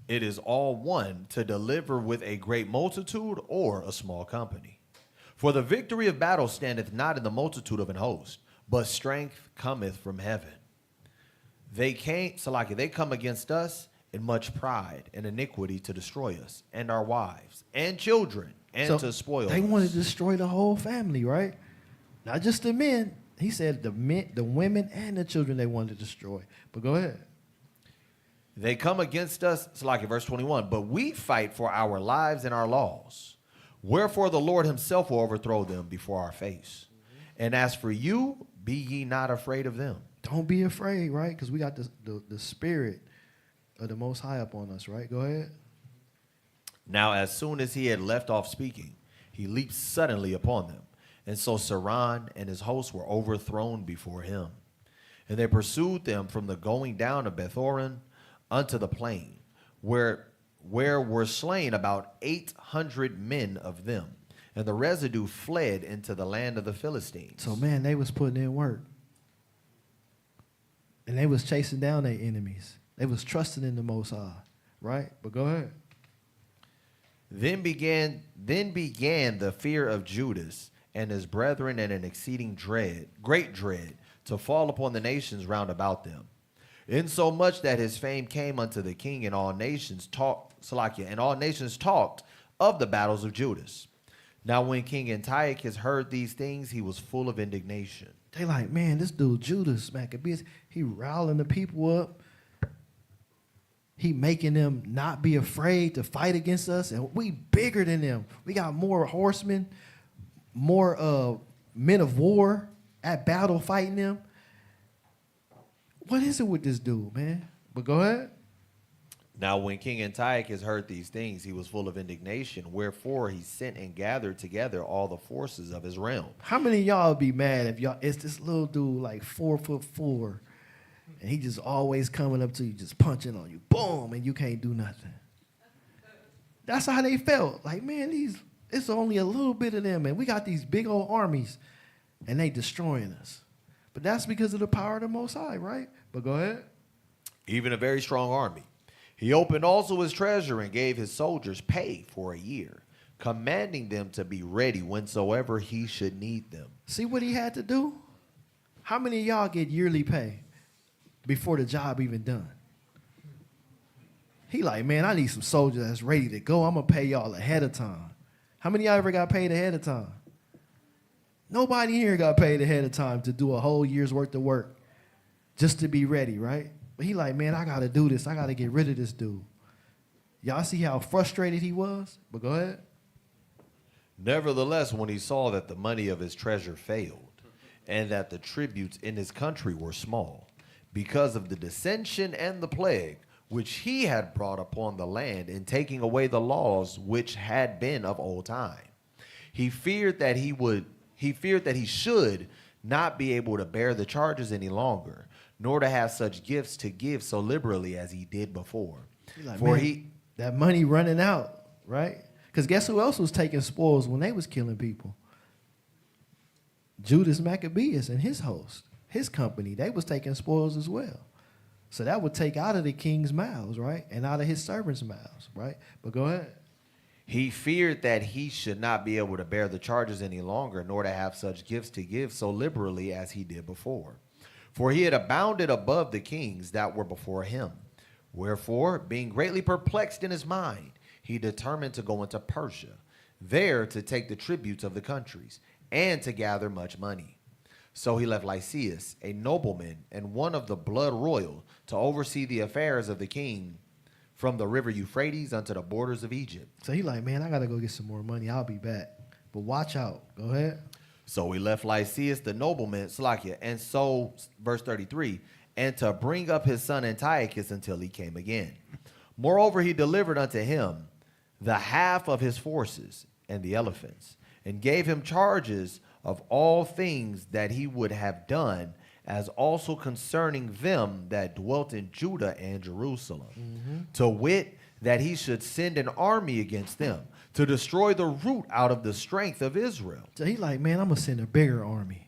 It is all one to deliver with a great multitude or a small company. For the victory of battle standeth not in the multitude of an host, but strength cometh from heaven. They come against us in much pride and iniquity to destroy us and our wives and children and to spoil They us. wanted to destroy the whole family, right? Not just the men. He said the men, the women, and the children they wanted to destroy. But go ahead. They come against us, verse 21, but we fight for our lives and our laws. Wherefore the Lord himself will overthrow them before our face. And as for you, be ye not afraid of them. Don't be afraid, right? Because we got the spirit of the Most High up on us, right? Go ahead. Now as soon as he had left off speaking, he leaped suddenly upon them. And so Saran and his hosts were overthrown before him. And they pursued them from the going down of Bethoron unto the plain, where were slain about 800 men of them. And the residue fled into the land of the Philistines. So, man, they was putting in work. And they was chasing down their enemies. They was trusting in the Most High, right? But go ahead. Then began the fear of Judas and his brethren and an exceeding great dread, to fall upon the nations round about them. Insomuch that his fame came unto the king, and all nations talked of the battles of Judas. Now when King Antiochus heard these things, he was full of indignation. They like, man, this dude Judas Maccabees, he riling the people up. He making them not be afraid to fight against us, and we bigger than them. We got more horsemen, more men of war at battle fighting them. What is it with this dude, man? But go ahead. Now when King Antiochus heard these things, he was full of indignation, wherefore he sent and gathered together all the forces of his realm. How many of y'all would be mad if y'all, it's this little dude like 4'4", and he just always coming up to you, just punching on you, boom, and you can't do nothing. That's how they felt. Like, man, it's only a little bit of them, and we got these big old armies, and they destroying us. But that's because of the power of the Most High, right? But go ahead. Even a very strong army. He opened also his treasure and gave his soldiers pay for a year, commanding them to be ready whensoever he should need them. See what he had to do? How many of y'all get yearly pay before the job even done? He like, man, I need some soldiers that's ready to go. I'm going to pay y'all ahead of time. How many of y'all ever got paid ahead of time? Nobody here got paid ahead of time to do a whole year's worth of work just to be ready, right? But he like, man, I got to do this. I got to get rid of this dude. Y'all see how frustrated he was? But go ahead. Nevertheless, when he saw that the money of his treasure failed, and that the tributes in his country were small, because of the dissension and the plague which he had brought upon the land in taking away the laws which had been of old time, he feared that he should not be able to bear the charges any longer, nor to have such gifts to give so liberally as he did before. Like, that money running out, right? Because guess who else was taking spoils when they was killing people? Judas Maccabeus and his host, his company, they was taking spoils as well. So that would take out of the king's mouths, right? And out of his servants' mouths, right? But go ahead. He feared that he should not be able to bear the charges any longer, nor to have such gifts to give so liberally as he did before. For he had abounded above the kings that were before him. Wherefore, being greatly perplexed in his mind, he determined to go into Persia, there to take the tributes of the countries, and to gather much money. So he left Lysias, a nobleman, and one of the blood royal, to oversee the affairs of the king from the river Euphrates unto the borders of Egypt. So he like, man, I got to go get some more money. I'll be back. But watch out. Go ahead. So he left Lysias the nobleman, Salakia, and so, verse 33, and to bring up his son Antiochus until he came again. Moreover, he delivered unto him the half of his forces and the elephants, and gave him charges of all things that he would have done, as also concerning them that dwelt in Judah and Jerusalem, to wit, that he should send an army against them, to destroy the root out of the strength of Israel. So he like, man, I'm going to send a bigger army.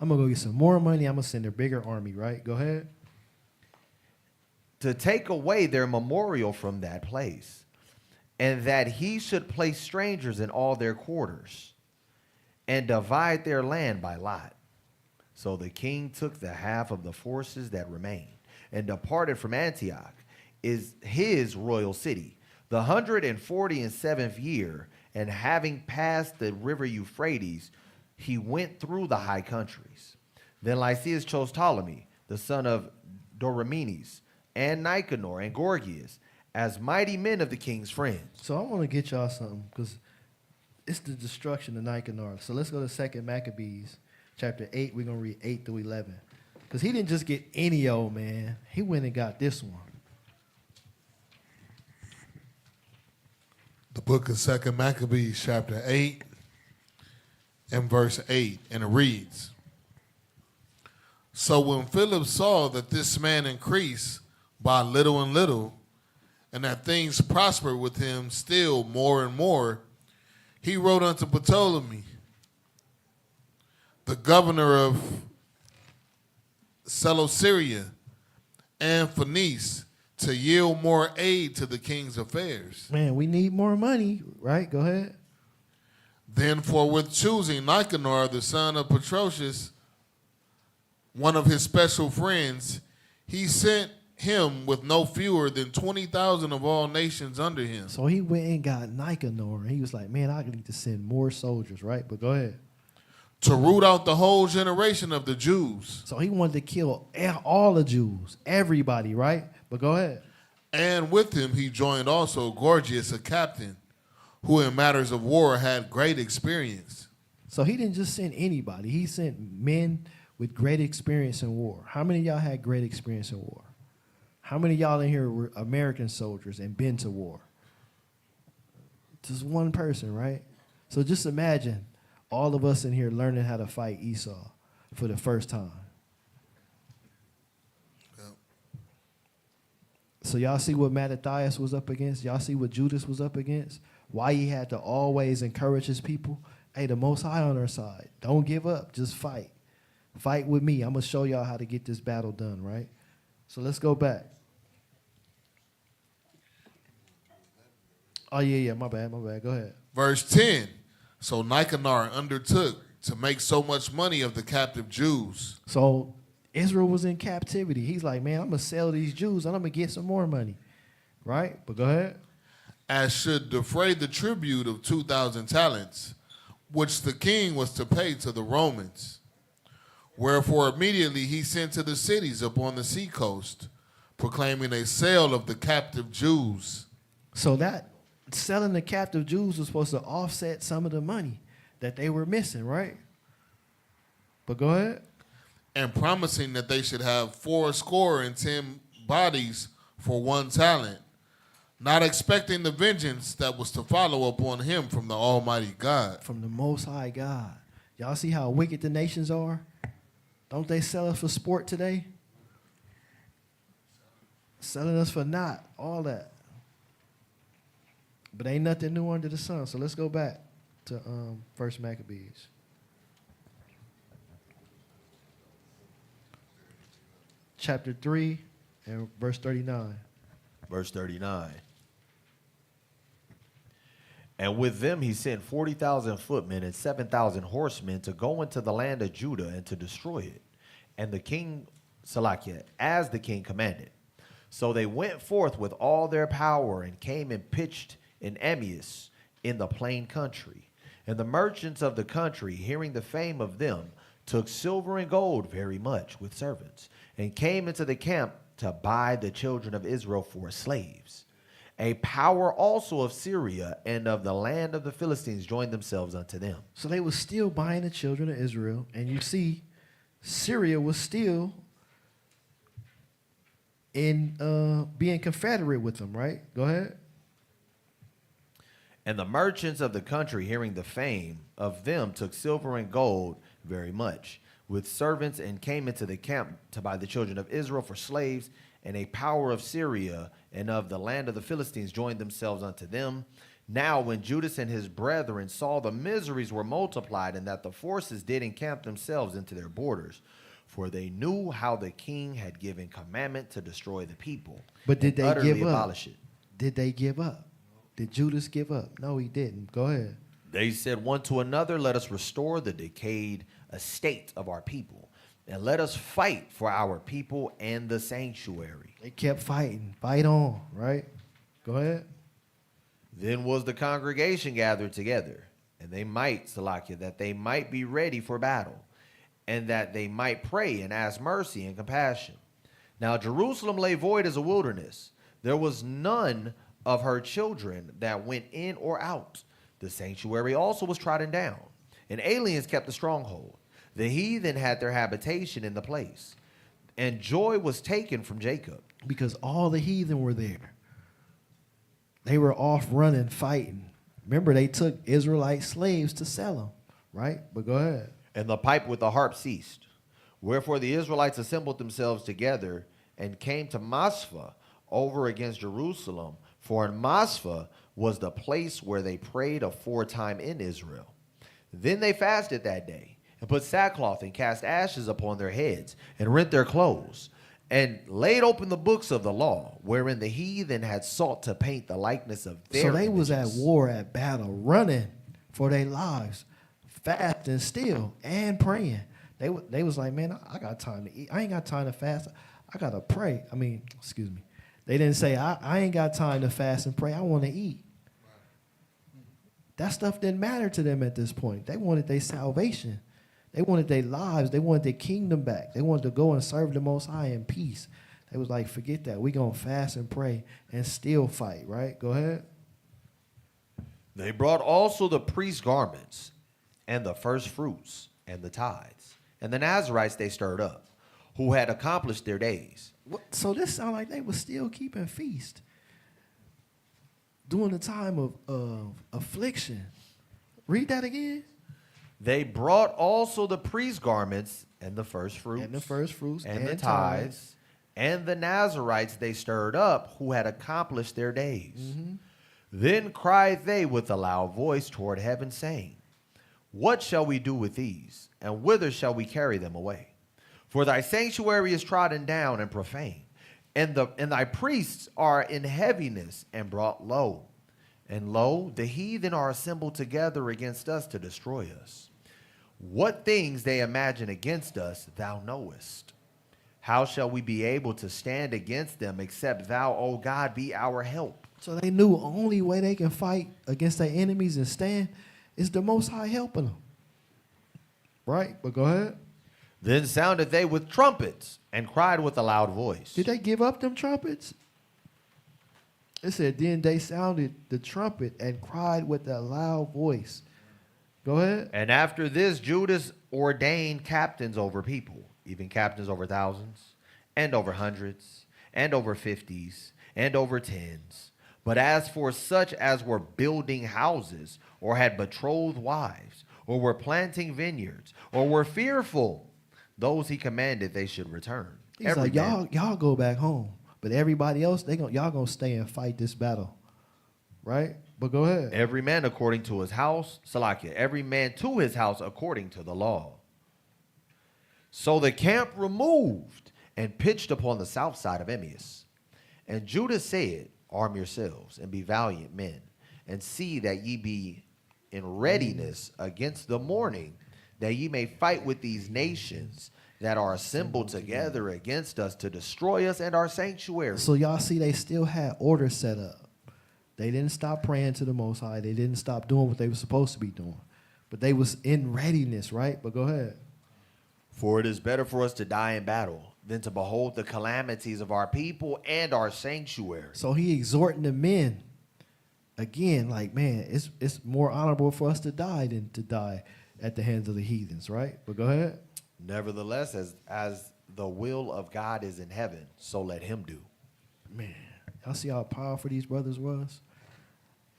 I'm going to go get some more money. I'm going to send a bigger army, right? Go ahead. To take away their memorial from that place, and that he should place strangers in all their quarters, and divide their land by lot. So the king took the half of the forces that remained, and departed from Antioch, is his royal city, the 147th year, and having passed the river Euphrates, he went through the high countries. Then Lysias chose Ptolemy, the son of Doramenes, and Nicanor and Gorgias, as mighty men of the king's friends. So I want to get y'all something, because it's the destruction of Nicanor. So let's go to 2 Maccabees, chapter 8. We're going to read 8 through 11. Because he didn't just get any old man. He went and got this one. The book of 2 Maccabees, chapter 8, and verse 8, and it reads, So when Philip saw that this man increased by little and little, and that things prospered with him still more and more, he wrote unto Ptolemy, the governor of Seleucia and Phoenice, to yield more aid to the king's affairs. Man, we need more money, right? Go ahead. Then forthwith choosing Nicanor, the son of Patrocius, one of his special friends, he sent him with no fewer than 20,000 of all nations under him. So he went and got Nicanor. And he was like, man, I need to send more soldiers, right? But go ahead. To root out the whole generation of the Jews. So he wanted to kill all the Jews, everybody, right? But go ahead. And with him he joined also Gorgias, a captain, who in matters of war had great experience. So he didn't just send anybody. He sent men with great experience in war. How many of y'all had great experience in war? How many of y'all in here were American soldiers and been to war? Just one person, right? So just imagine all of us in here learning how to fight Esau for the first time. Yep. So y'all see what Mattathias was up against? Y'all see what Judas was up against? Why he had to always encourage his people? Hey, the Most High on our side. Don't give up. Just fight. Fight with me. I'm going to show y'all how to get this battle done, right? So let's go back. Oh, yeah, my bad. Go ahead. Verse 10. So Nicanor undertook to make so much money of the captive Jews. So Israel was in captivity. He's like, man, I'm going to sell these Jews and I'm going to get some more money, right? But go ahead. As should defray the tribute of 2,000 talents, which the king was to pay to the Romans. Wherefore immediately he sent to the cities upon the seacoast, proclaiming a sale of the captive Jews. So that selling the captive Jews was supposed to offset some of the money that they were missing, right? But go ahead. And promising that they should have 80 bodies for 1 talent, not expecting the vengeance that was to follow upon him from the Almighty God. From the Most High God. Y'all see how wicked the nations are? Don't they sell us for sport today? Selling us for naught, all that. But ain't nothing new under the sun. So let's go back to 1 Maccabees. Chapter 3 and verse 39. Verse 39. And with them he sent 40,000 footmen and 7,000 horsemen to go into the land of Judah and to destroy it. And the king, Salakia, as the king commanded. So they went forth with all their power and came and pitched in Emmaus in the plain country. And the merchants of the country, hearing the fame of them, took silver and gold very much with servants, and came into the camp to buy the children of Israel for slaves. A power also of Syria and of the land of the Philistines joined themselves unto them. So they was still buying the children of Israel. And you see, Syria was still in being confederate with them, right? Go ahead. And the merchants of the country, hearing the fame of them, took silver and gold very much with servants, and came into the camp to buy the children of Israel for slaves. And a power of Syria and of the land of the Philistines joined themselves unto them. Now when Judas and his brethren saw the miseries were multiplied, and that the forces did encamp themselves into their borders, for they knew how the king had given commandment to destroy the people, But did and they utterly give up? abolish it. Did they give up? Did Judas give up? No, he didn't. Go ahead. They said one to another, let us restore the decayed estate of our people, and let us fight for our people and the sanctuary. They kept fighting. Fight on, right? Go ahead. Then was the congregation gathered together, and they might, Salakia, that they might be ready for battle, and that they might pray and ask mercy and compassion. Now Jerusalem lay void as a wilderness. There was none of her children that went in or out. The sanctuary also was trodden down, and aliens kept the stronghold. The heathen had their habitation in the place, and joy was taken from Jacob. Because all the heathen were there. They were off running, fighting. Remember, they took Israelite slaves to sell them, right? But go ahead. And the pipe with the harp ceased. Wherefore the Israelites assembled themselves together and came to Masphah over against Jerusalem. For in Masphah was the place where they prayed aforetime in Israel. Then they fasted that day, and put sackcloth and cast ashes upon their heads, and rent their clothes, and laid open the books of the law, wherein the heathen had sought to paint the likeness of their So they was at images. war, at battle, running for their lives, fasting still and praying. They was like, man, I got time to eat. I ain't got time to fast. I got to pray. I mean, excuse me. They didn't say, I ain't got time to fast and pray. I want to eat. That stuff didn't matter to them at this point. They wanted their salvation. They wanted their lives. They wanted their kingdom back. They wanted to go and serve the Most High in peace. They was like, forget that. We're going to fast and pray and still fight, right? Go ahead. They brought also the priest's garments, and the first fruits, and the tithes. And the Nazarites they stirred up, who had accomplished their days. So this sound like they was still keeping feast during the time of affliction. Read that again. They brought also the priest's garments, and the first fruits, And the first fruits and the tithes, and the Nazarites they stirred up, who had accomplished their days. Mm-hmm. Then cried they with a loud voice toward heaven, saying, what shall we do with these, and whither shall we carry them away? For thy sanctuary is trodden down and profane, and thy priests are in heaviness and brought low. And lo, the heathen are assembled together against us to destroy us. What things they imagine against us, thou knowest. How shall we be able to stand against them, except thou, O God, be our help? So they knew only way they can fight against their enemies and stand is the Most High helping them. Right? But go ahead. Then sounded they with trumpets, and cried with a loud voice. Did they give up them trumpets? It said, then they sounded the trumpet and cried with a loud voice. Go ahead. And after this, Judas ordained captains over people, even captains over thousands, and over hundreds, and over fifties, and over tens. But as for such as were building houses, or had betrothed wives, or were planting vineyards, or were fearful, those he commanded they should return. He's like, y'all go back home. But everybody else, y'all gonna stay and fight this battle. Right? But go ahead. Every man according to his house, Salakia, every man to his house according to the law. So the camp removed and pitched upon the south side of Emmaus. And Judah said, arm yourselves and be valiant men, and see that ye be in readiness against the morning, that ye may fight with these nations that are assembled together against us to destroy us and our sanctuary. So y'all see they still had order set up. They didn't stop praying to the Most High. They didn't stop doing what they were supposed to be doing. But they was in readiness, right? But go ahead. For it is better for us to die in battle than to behold the calamities of our people and our sanctuary. So he exhorting the men again, like, man, it's more honorable for us to die than to die at the hands of the heathens, right? But go ahead. Nevertheless, as the will of God is in heaven, so let him do. Man, y'all see how powerful these brothers was?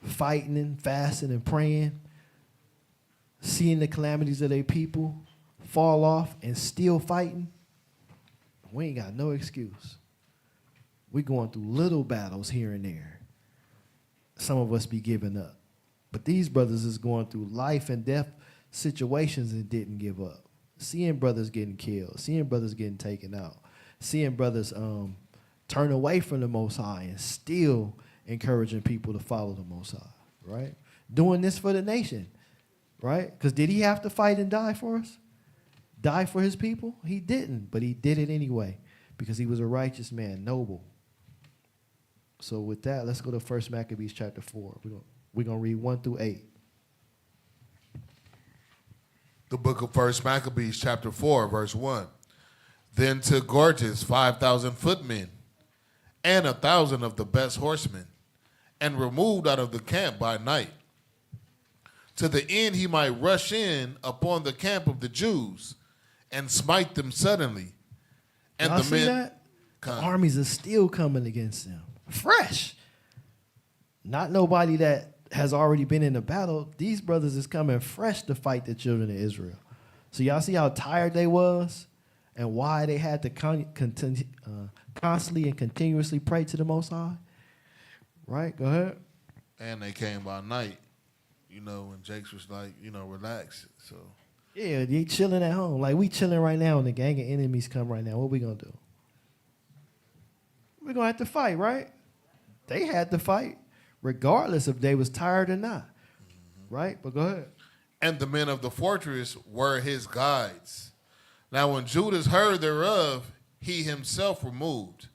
Fighting and fasting and praying, seeing the calamities of their people fall off and still fighting. We ain't got no excuse. We going through little battles here and there. Some of us be giving up. But these brothers is going through life and death situations and didn't give up. Seeing brothers getting killed, seeing brothers getting taken out, seeing brothers turn away from the Most High and still encouraging people to follow the Most High, right? Doing this for the nation, right? Because did he have to fight and die for us? Die for his people? He didn't, but he did it anyway because he was a righteous man, noble. So with that, let's go to 1 Maccabees chapter 4. We're going to read 1 through 8. The book of 1 Maccabees, chapter 4, verse 1. Then took Gorgias 5,000 footmen and 1,000 of the best horsemen, and removed out of the camp by night, to the end he might rush in upon the camp of the Jews and smite them suddenly. And Y'all the see men that? The armies are still coming against them. Fresh. Not nobody that has already been in the battle. These brothers is coming fresh to fight the children of Israel. So y'all see how tired they was and why they had to constantly and continuously pray to the Most High? Right? Go ahead. And they came by night, when Jakes was like, relax. So Yeah, they chilling at home. Like we chilling right now and the gang of enemies come right now. What we going to do? We're going to have to fight, right? They had to fight regardless if they was tired or not. Right? But go ahead. And the men of the fortress were his guides. Now when Judas heard thereof, he himself removed,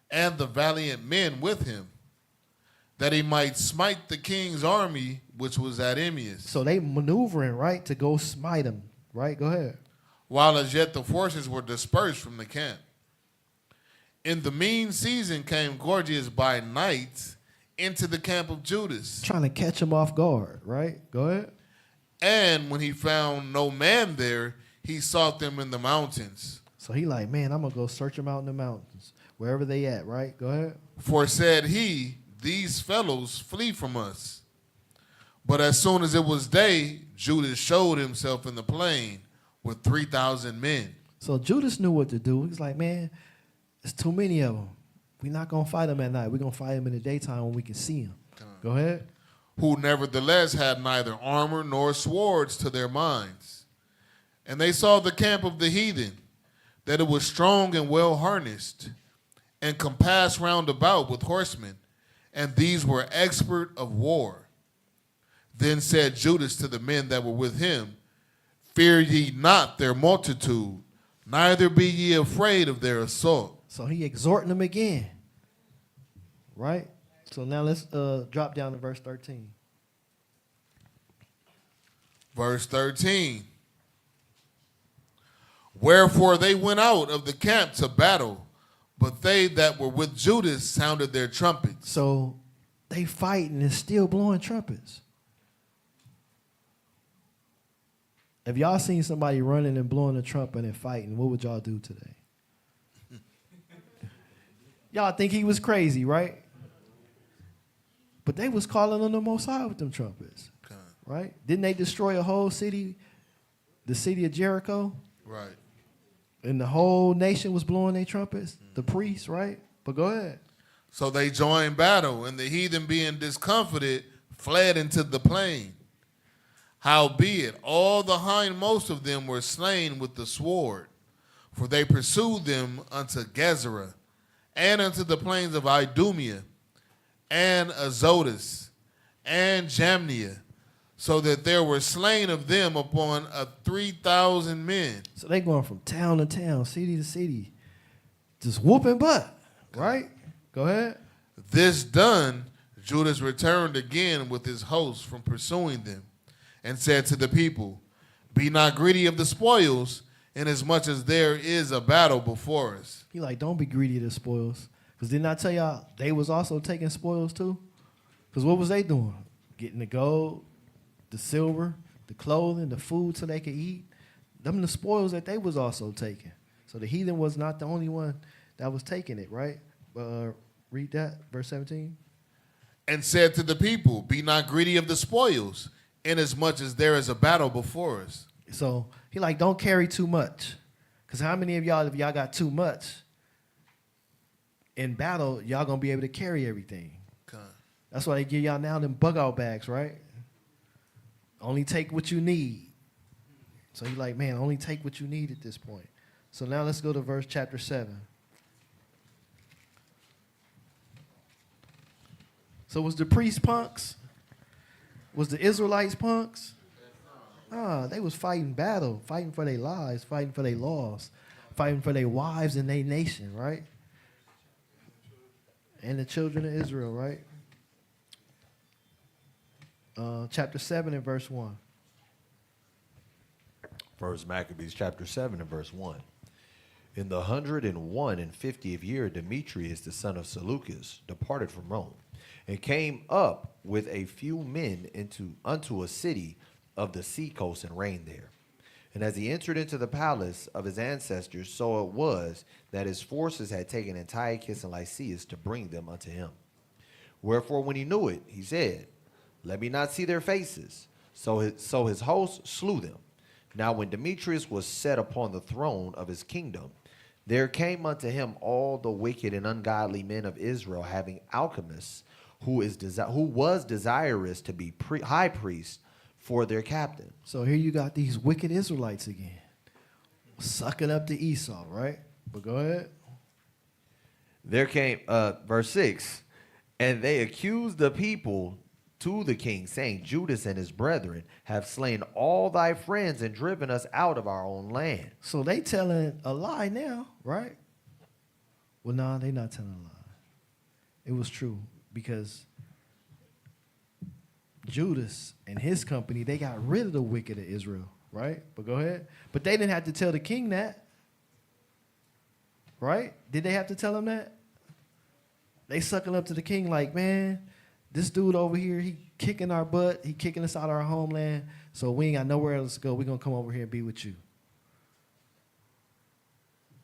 and the valiant men with him, that he might smite the king's army which was at Emmaus. So they maneuvering, right, to go smite them. Right? Go ahead. While as yet the forces were dispersed from the camp. In the mean season came Gorgias by night into the camp of Judas. Trying to catch them off guard, right? Go ahead. And when he found no man there, he sought them in the mountains. So he like, man, I'm going to go search them out in the mountains, wherever they at, right? Go ahead. For said he, these fellows flee from us. But as soon as it was day, Judas showed himself in the plain with 3,000 men. So Judas knew what to do. He's like, man, there's too many of them. We're not going to fight them at night. We're going to fight them in the daytime when we can see them. Go ahead. Who nevertheless had neither armor nor swords to their minds. And they saw the camp of the heathen, that it was strong and well harnessed, and compassed round about with horsemen, and these were expert of war. Then said Judas to the men that were with him, fear ye not their multitude, neither be ye afraid of their assault. So he exhorting them again, right? So now let's drop down to verse 13. Verse 13. Wherefore they went out of the camp to battle, but they that were with Judas sounded their trumpets. So they fighting and still blowing trumpets. If y'all seen somebody running and blowing a trumpet and fighting, what would y'all do today? Y'all think he was crazy, right? But they was calling on the Most High with them trumpets, right? Didn't they destroy a whole city, the city of Jericho? Right. And the whole nation was blowing their trumpets, the priests, right? But go ahead. So they joined battle, and the heathen being discomfited fled into the plain. Howbeit, all the hindmost of them were slain with the sword, for they pursued them unto Gezerah, and unto the plains of Idumea, and Azotus, and Jamnia, so that there were slain of them upon 3,000 men. So they going from town to town, city to city, just whooping butt, right? Go ahead. This done, Judas returned again with his host from pursuing them, and said to the people, be not greedy of the spoils, inasmuch as there is a battle before us. He like, don't be greedy of the spoils. Because didn't I tell y'all they was also taking spoils too? Because what was they doing? Getting the gold, the silver, the clothing, the food so they could eat. Them the spoils that they was also taking. So the heathen was not the only one that was taking it, right? Read that, verse 17. And said to the people, be not greedy of the spoils, inasmuch as there is a battle before us. So he like, don't carry too much. Because how many of y'all, if y'all got too much, in battle, y'all going to be able to carry everything. Okay. That's why they give y'all now them bug-out bags, right? Only take what you need. So he like, man, only take what you need at this point. So now let's go to chapter 7. So was the priests punks? Was the Israelites punks? They was fighting battle, fighting for their lives, fighting for their laws, fighting for their wives and their nation, right? And the children of Israel, right? Chapter 7 and verse 1. First Maccabees chapter 7 and verse 1. In the 150th year, Demetrius, the son of Seleucus, departed from Rome, and came up with a few men unto a city of the seacoast and reigned there. And as he entered into the palace of his ancestors, so it was that his forces had taken Antiochus and Lysias to bring them unto him. Wherefore, when he knew it, he said, let me not see their faces. So his host slew them. Now when Demetrius was set upon the throne of his kingdom, there came unto him all the wicked and ungodly men of Israel, having alchemists, who was desirous to be high priest for their captain. So here you got these wicked Israelites again, sucking up to Esau, right? But go ahead. There came, verse 6, and they accused the people to the king, saying, Judas and his brethren have slain all thy friends and driven us out of our own land. So they telling a lie now, right? Well, no, they not telling a lie. It was true because Judas and his company, they got rid of the wicked of Israel, right? But go ahead. But they didn't have to tell the king that, right? Did they have to tell him that? They sucking up to the king like, man, this dude over here, he kicking our butt. He kicking us out of our homeland. So we ain't got nowhere else to go. We're going to come over here and be with you.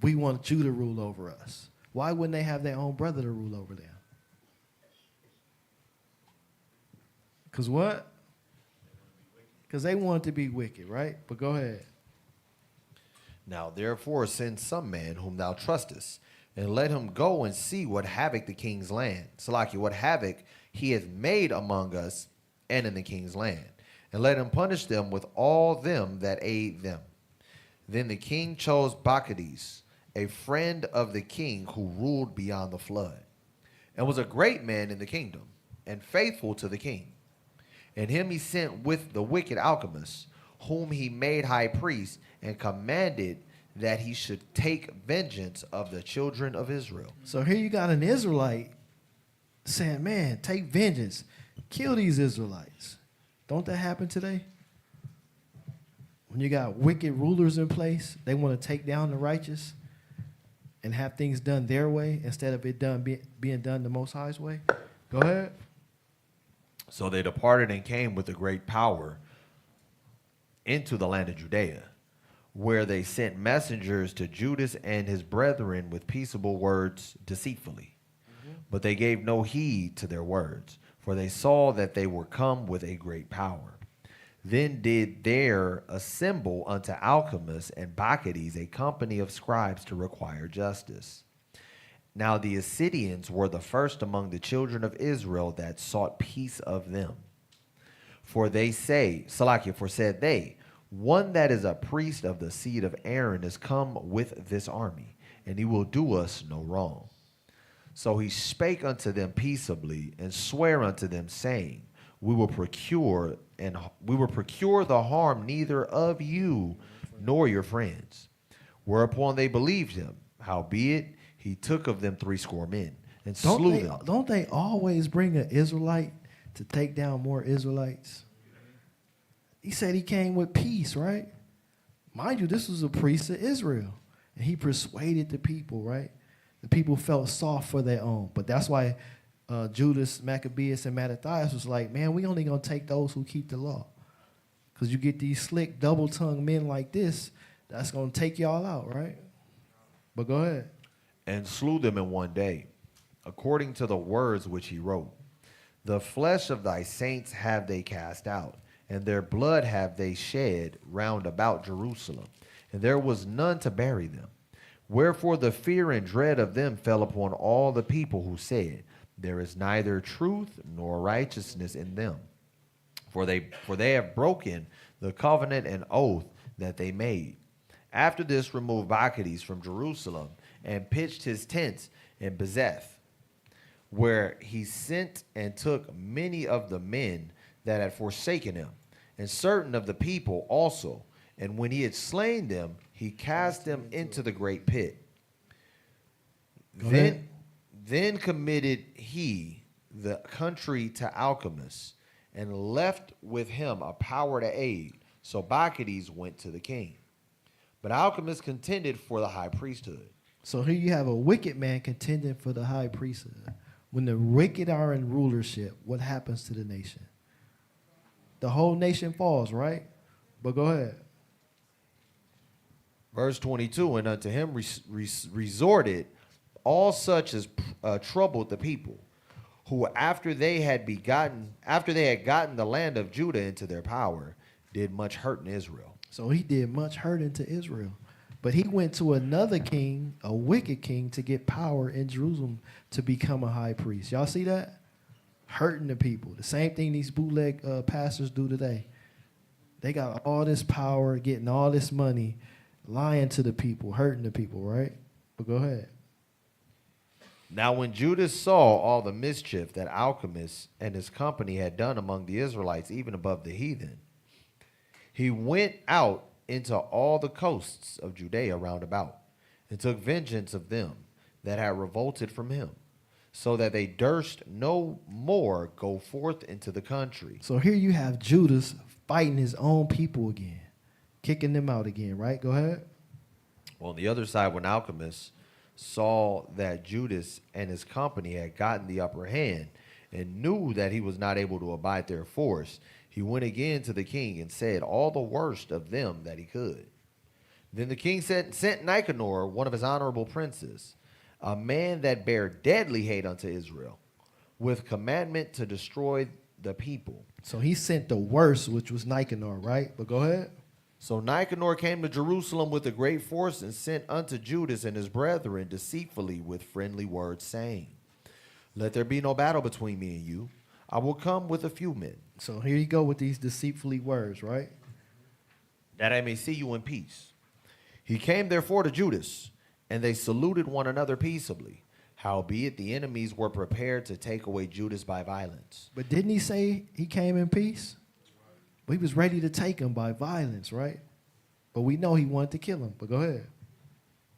We want you to rule over us. Why wouldn't they have their own brother to rule over them? Because what? Because they wanted to be wicked, right? But go ahead. Now therefore send some man whom thou trustest, and let him go and see what havoc the king's land, Salakia, what havoc he hath made among us and in the king's land, and let him punish them with all them that aid them. Then the king chose Bacchides, a friend of the king, who ruled beyond the flood, and was a great man in the kingdom, and faithful to the king. And him he sent with the wicked alchemists, whom he made high priest, and commanded that he should take vengeance of the children of Israel. So here you got an Israelite saying, man, take vengeance. Kill these Israelites. Don't that happen today? When you got wicked rulers in place, they want to take down the righteous and have things done their way instead of it being done the Most High's way. Go ahead. So they departed and came with a great power into the land of Judea, where they sent messengers to Judas and his brethren with peaceable words deceitfully. But they gave no heed to their words, for they saw that they were come with a great power. Then did there assemble unto alchemists and Bacchides a company of scribes to require justice. Now the Assyrians were the first among the children of Israel that sought peace of them. For they say, Salakia, for said they, one that is a priest of the seed of Aaron is come with this army, and he will do us no wrong. So he spake unto them peaceably, and sware unto them, saying, we will procure the harm neither of you nor your friends. Whereupon they believed him. Howbeit he took of them 70 men and slew them. Don't they always bring an Israelite to take down more Israelites? He said he came with peace, right? Mind you, this was a priest of Israel. And he persuaded the people, right? The people felt soft for their own. But that's why Judas, Maccabeus, and Mattathias was like, man, we only going to take those who keep the law. Because you get these slick, double-tongued men like this, that's going to take y'all out, right? But go ahead. And slew them in one day, according to the words which he wrote. The flesh of thy saints have they cast out, and their blood have they shed round about Jerusalem, and there was none to bury them. Wherefore the fear and dread of them fell upon all the people, who said, there is neither truth nor righteousness in them. For they have broken the covenant and oath that they made. After this removed Bacchides from Jerusalem, and pitched his tents in Bezeth, where he sent and took many of the men that had forsaken him, and certain of the people also. And when he had slain them, he cast them into the great pit. Then committed he the country to Alchemist, and left with him a power to aid. So Bacchides went to the king. But Alchemist contended for the high priesthood. So here you have a wicked man contending for the high priesthood. When the wicked are in rulership, what happens to the nation? The whole nation falls, right? But go ahead. Verse 22, and unto him resorted all such as troubled the people, who after they had gotten the land of Judah into their power, did much hurt in Israel. So he did much hurt into Israel. But he went to another king, a wicked king, to get power in Jerusalem to become a high priest. Y'all see that? Hurting the people. The same thing these bootleg pastors do today. They got all this power, getting all this money, lying to the people, hurting the people, right? But go ahead. Now when Judas saw all the mischief that Alchemist and his company had done among the Israelites, even above the heathen, he went out into all the coasts of Judea round about, and took vengeance of them that had revolted from him, so that they durst no more go forth into the country. So here you have Judas fighting his own people again, kicking them out again, right? Go ahead. On the other side, when Alchemist saw that Judas and his company had gotten the upper hand, and knew that he was not able to abide their force, he went again to the king and said all the worst of them that he could. Then the king sent Nicanor, one of his honorable princes, a man that bare deadly hate unto Israel, with commandment to destroy the people. So he sent the worst, which was Nicanor, right? But go ahead. So Nicanor came to Jerusalem with a great force, and sent unto Judas and his brethren deceitfully with friendly words, saying, let there be no battle between me and you. I will come with a few men. So here you go with these deceitfully words, right? That I may see you in peace. He came therefore to Judas, and they saluted one another peaceably. Howbeit the enemies were prepared to take away Judas by violence. But didn't he say he came in peace? Well, he was ready to take him by violence, right? But we know he wanted to kill him. But go ahead.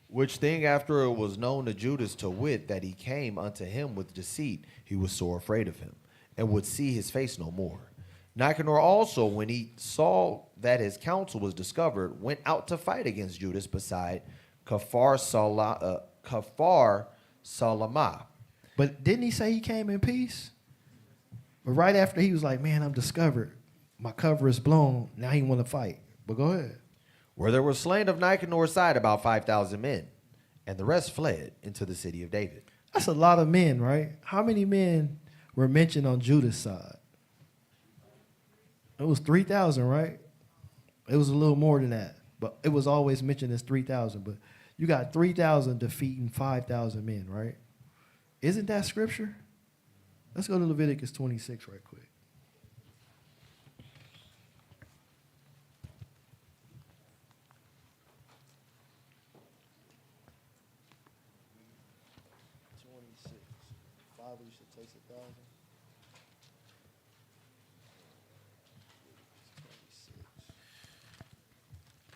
Which thing after it was known to Judas, to wit, that he came unto him with deceit, he was sore afraid of him, and would see his face no more. Nicanor also, when he saw that his counsel was discovered, went out to fight against Judas beside Kafar Salamah. But didn't he say he came in peace? But right after he was like, man, I'm discovered. My cover is blown. Now he want to fight. But go ahead. Where there were slain of Nicanor's side about 5,000 men, and the rest fled into the city of David. That's a lot of men, right? How many men were mentioned on Judas' side? It was 3,000, right? It was a little more than that, but it was always mentioned as 3,000. But you got 3,000 defeating 5,000 men, right? Isn't that scripture? Let's go to Leviticus 26 right quick.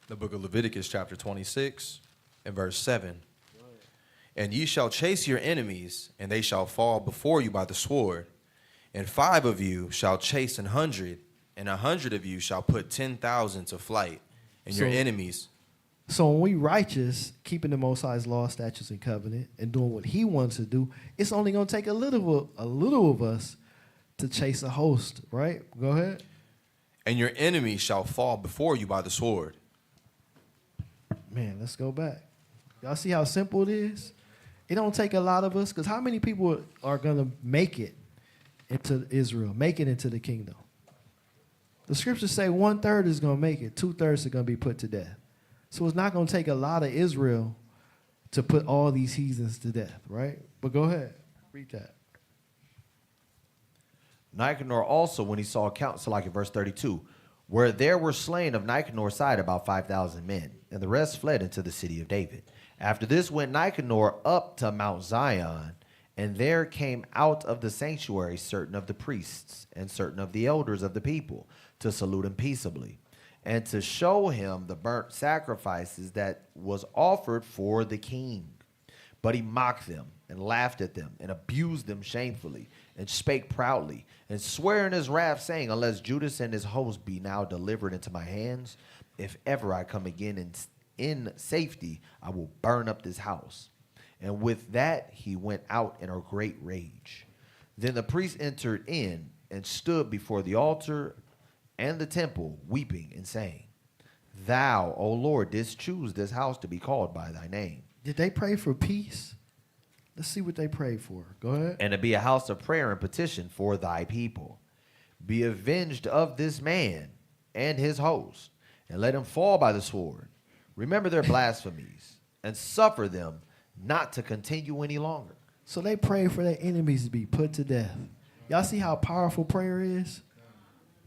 The book of Leviticus, chapter 26, and verse 7. And ye shall chase your enemies, and they shall fall before you by the sword. And 5 of you shall chase 100, and 100 of you shall put 10,000 to flight. And your enemies So when we righteous, keeping the Most High's law, statutes, and covenant, and doing what He wants to do, it's only going to take a little of us to chase a host, right? Go ahead. And your enemy shall fall before you by the sword. Man, let's go back. Y'all see how simple it is? It don't take a lot of us, because how many people are going to make it into Israel, make it into the kingdom? The scriptures say 1/3 is going to make it, 2/3 are going to be put to death. So it's not going to take a lot of Israel to put all these heathens to death, right? But go ahead, read that. Nicanor also, when he saw accounts, so like in verse 32, where there were slain of Nicanor's side about 5,000 men, and the rest fled into the city of David. After this went Nicanor up to Mount Zion, and there came out of the sanctuary certain of the priests and certain of the elders of the people to salute him peaceably, and to show him the burnt sacrifices that was offered for the king. But he mocked them and laughed at them and abused them shamefully and spake proudly and sware in his wrath, saying, unless Judas and his host be now delivered into my hands, if ever I come again in safety, I will burn up this house. And with that he went out in a great rage. Then the priest entered in and stood before the altar and the temple, weeping and saying, Thou, O Lord, didst choose this house to be called by thy name. Did they pray for peace? Let's see what they prayed for. Go ahead. And to be a house of prayer and petition for thy people. Be avenged of this man and his host, and let him fall by the sword. Remember their blasphemies, and suffer them not to continue any longer. So they prayed for their enemies to be put to death. Y'all see how powerful prayer is?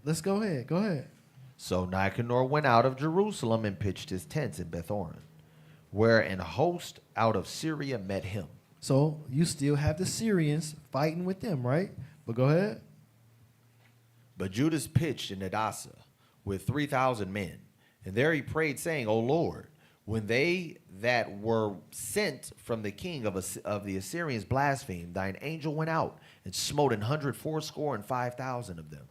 Let's go ahead. Go ahead. So Nicanor went out of Jerusalem and pitched his tents in Bethoron, where an host out of Syria met him. So you still have the Syrians fighting with them, right? But go ahead. But Judas pitched in Adasa with 3,000 men. And there he prayed, saying, O Lord, when they that were sent from the king of the Assyrians blasphemed, thine angel went out and smote 180,000 of them.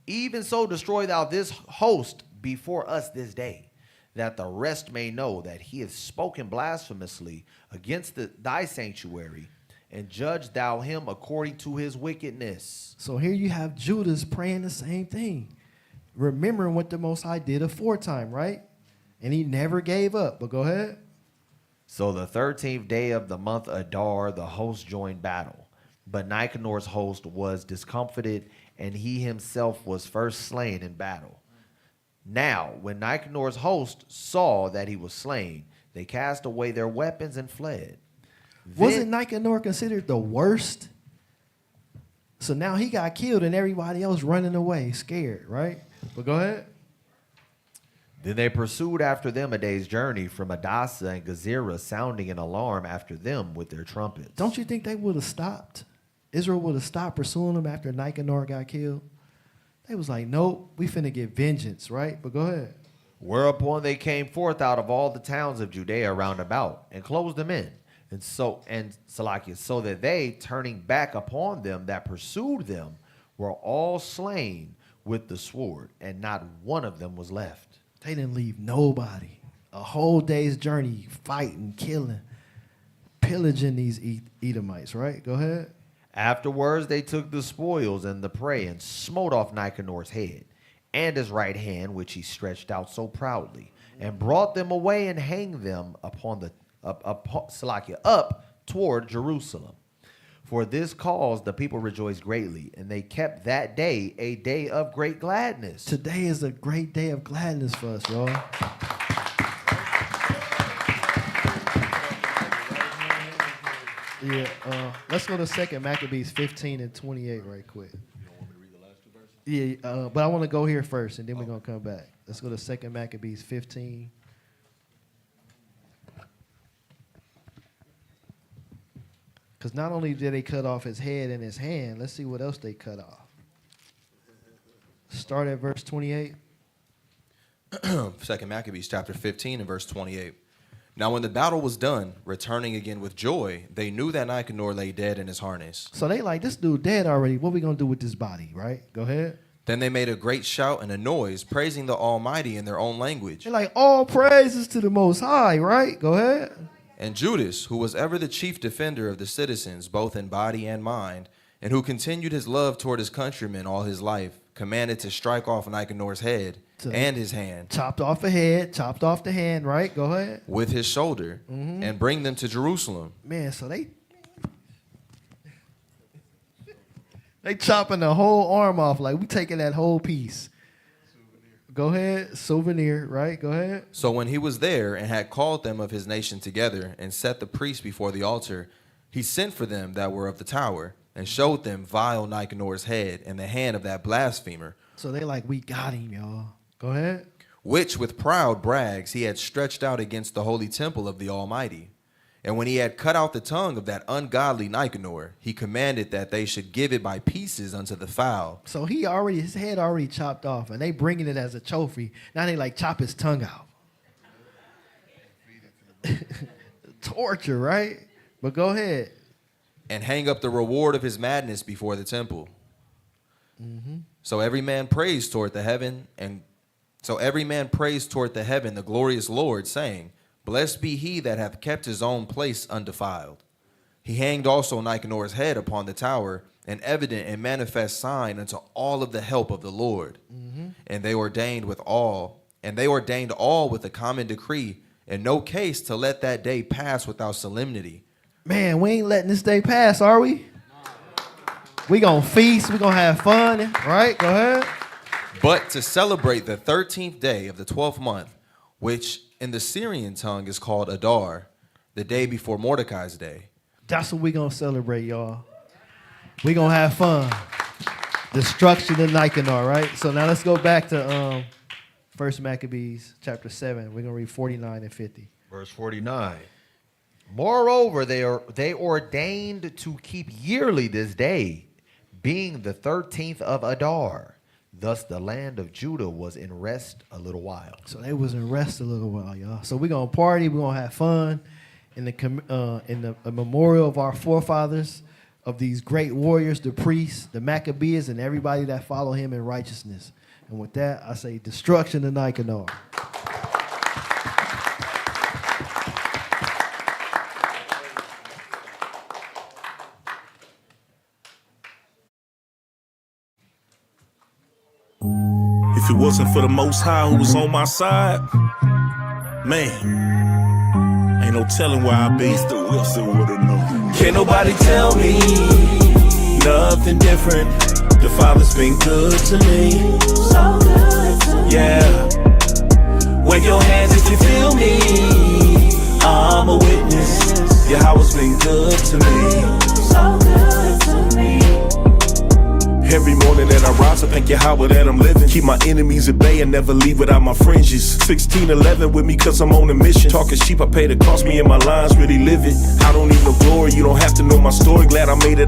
Even so destroy thou this host before us this day, that the rest may know that he hath spoken blasphemously against thy sanctuary, and judge thou him according to his wickedness. So here you have Judas praying the same thing, remembering what the Most High did aforetime, right? And he never gave up. But go ahead. So the 13th day of the month Adar, the host joined battle. But Nicanor's host was discomfited, and he himself was first slain in battle. Now, when Nicanor's host saw that he was slain, they cast away their weapons and fled. Wasn't Nicanor considered the worst? So now he got killed and everybody else running away, scared, right? But go ahead. Then they pursued after them a day's journey from Adasa and Gezerah, sounding an alarm after them with their trumpets. Don't you think they would have stopped? Israel would have stopped pursuing them after Nicanor got killed? They was like, nope, we finna get vengeance, right? But go ahead. Whereupon they came forth out of all the towns of Judea round about and closed them in. And so that they, turning back upon them that pursued them, were all slain with the sword, and not one of them was left. They didn't leave nobody. A whole day's journey, fighting, killing, pillaging these Edomites, right? Go ahead. Afterwards they took the spoils and the prey, and smote off Nicanor's head, and his right hand, which he stretched out so proudly, and brought them away and hanged them upon the up toward Jerusalem. For this cause the people rejoiced greatly, and they kept that day a day of great gladness. Today is a great day of gladness for us, y'all. Yeah, let's go to 2 Maccabees 15 and 28 right quick. You don't want me to read the last two verses? Yeah, but I want to go here first, and then we're going to come back. Let's go to 2 Maccabees 15. Because not only did they cut off his head and his hand, let's see what else they cut off. Start at verse 28. 2 Maccabees chapter 15 and verse 28. Now when the battle was done, returning again with joy, they knew that Nicanor lay dead in his harness. So they like, this dude dead already. What we going to do with this body, right? Go ahead. Then they made a great shout and a noise, praising the Almighty in their own language. They're like, all praises to the Most High, right? Go ahead. And Judas, who was ever the chief defender of the citizens, both in body and mind, and who continued his love toward his countrymen all his life, commanded to strike off Nicanor's head and his hand. Chopped off the head, chopped off the hand, right? Go ahead. With his shoulder, and bring them to Jerusalem. Man, so they chopping the whole arm off. Like, we taking that whole piece. Go ahead. Souvenir, right? Go ahead. So when he was there and had called them of his nation together and set the priests before the altar, he sent for them that were of the tower and showed them vile Nicanor's head and the hand of that blasphemer. So they like, we got him, y'all. Go ahead. Which with proud brags he had stretched out against the holy temple of the Almighty. And when he had cut out the tongue of that ungodly Nicanor, he commanded that they should give it by pieces unto the fowl. So his head already chopped off, and they bringing it as a trophy. Now they like chop his tongue out. Torture, right? But go ahead. And hang up the reward of his madness before the temple. So every man praised toward the heaven, the glorious Lord, saying, Blessed be he that hath kept his own place undefiled. He hanged also Nicanor's head upon the tower, an evident and manifest sign unto all of the help of the Lord. And they ordained all with a common decree, in no case to let that day pass without solemnity. Man, we ain't letting this day pass, are we? We gonna feast, we gonna have fun, right? Go ahead. But to celebrate the 13th day of the 12th month, which in the Syrian tongue is called Adar, the day before Mordecai's day. That's what we gonna celebrate, y'all. We gonna have fun. Destruction of Nicanor, right? So now let's go back to 1 Maccabees chapter 7. We're gonna read 49 and 50. Verse 49. Moreover, they ordained to keep yearly this day, being the 13th of Adar. Thus the land of Judah was in rest a little while. So they was in rest a little while, y'all. So we're gonna party, we're gonna have fun in the memorial of our forefathers, of these great warriors, the priests, the Maccabees, and everybody that follow him in righteousness. And with that, I say destruction to Nicanor. If it wasn't for the Most High who was on my side, man, ain't no telling where I'd be. Mr. Wilson would've known. Can't nobody tell me nothing different. The Father's been good to me. So good to me. Yeah. Wave your hands if you feel me. I'm a witness. Yahweh's been good to me. So good to me. Every morning that I rise, I thank Yahweh that I'm living. Keep my enemies at bay and never leave without my fringes. 1611 with me cause I'm on a mission. Talking cheap, I pay the cost, me and my lines really live it. I don't need no glory, you don't have to know my story. Glad I made it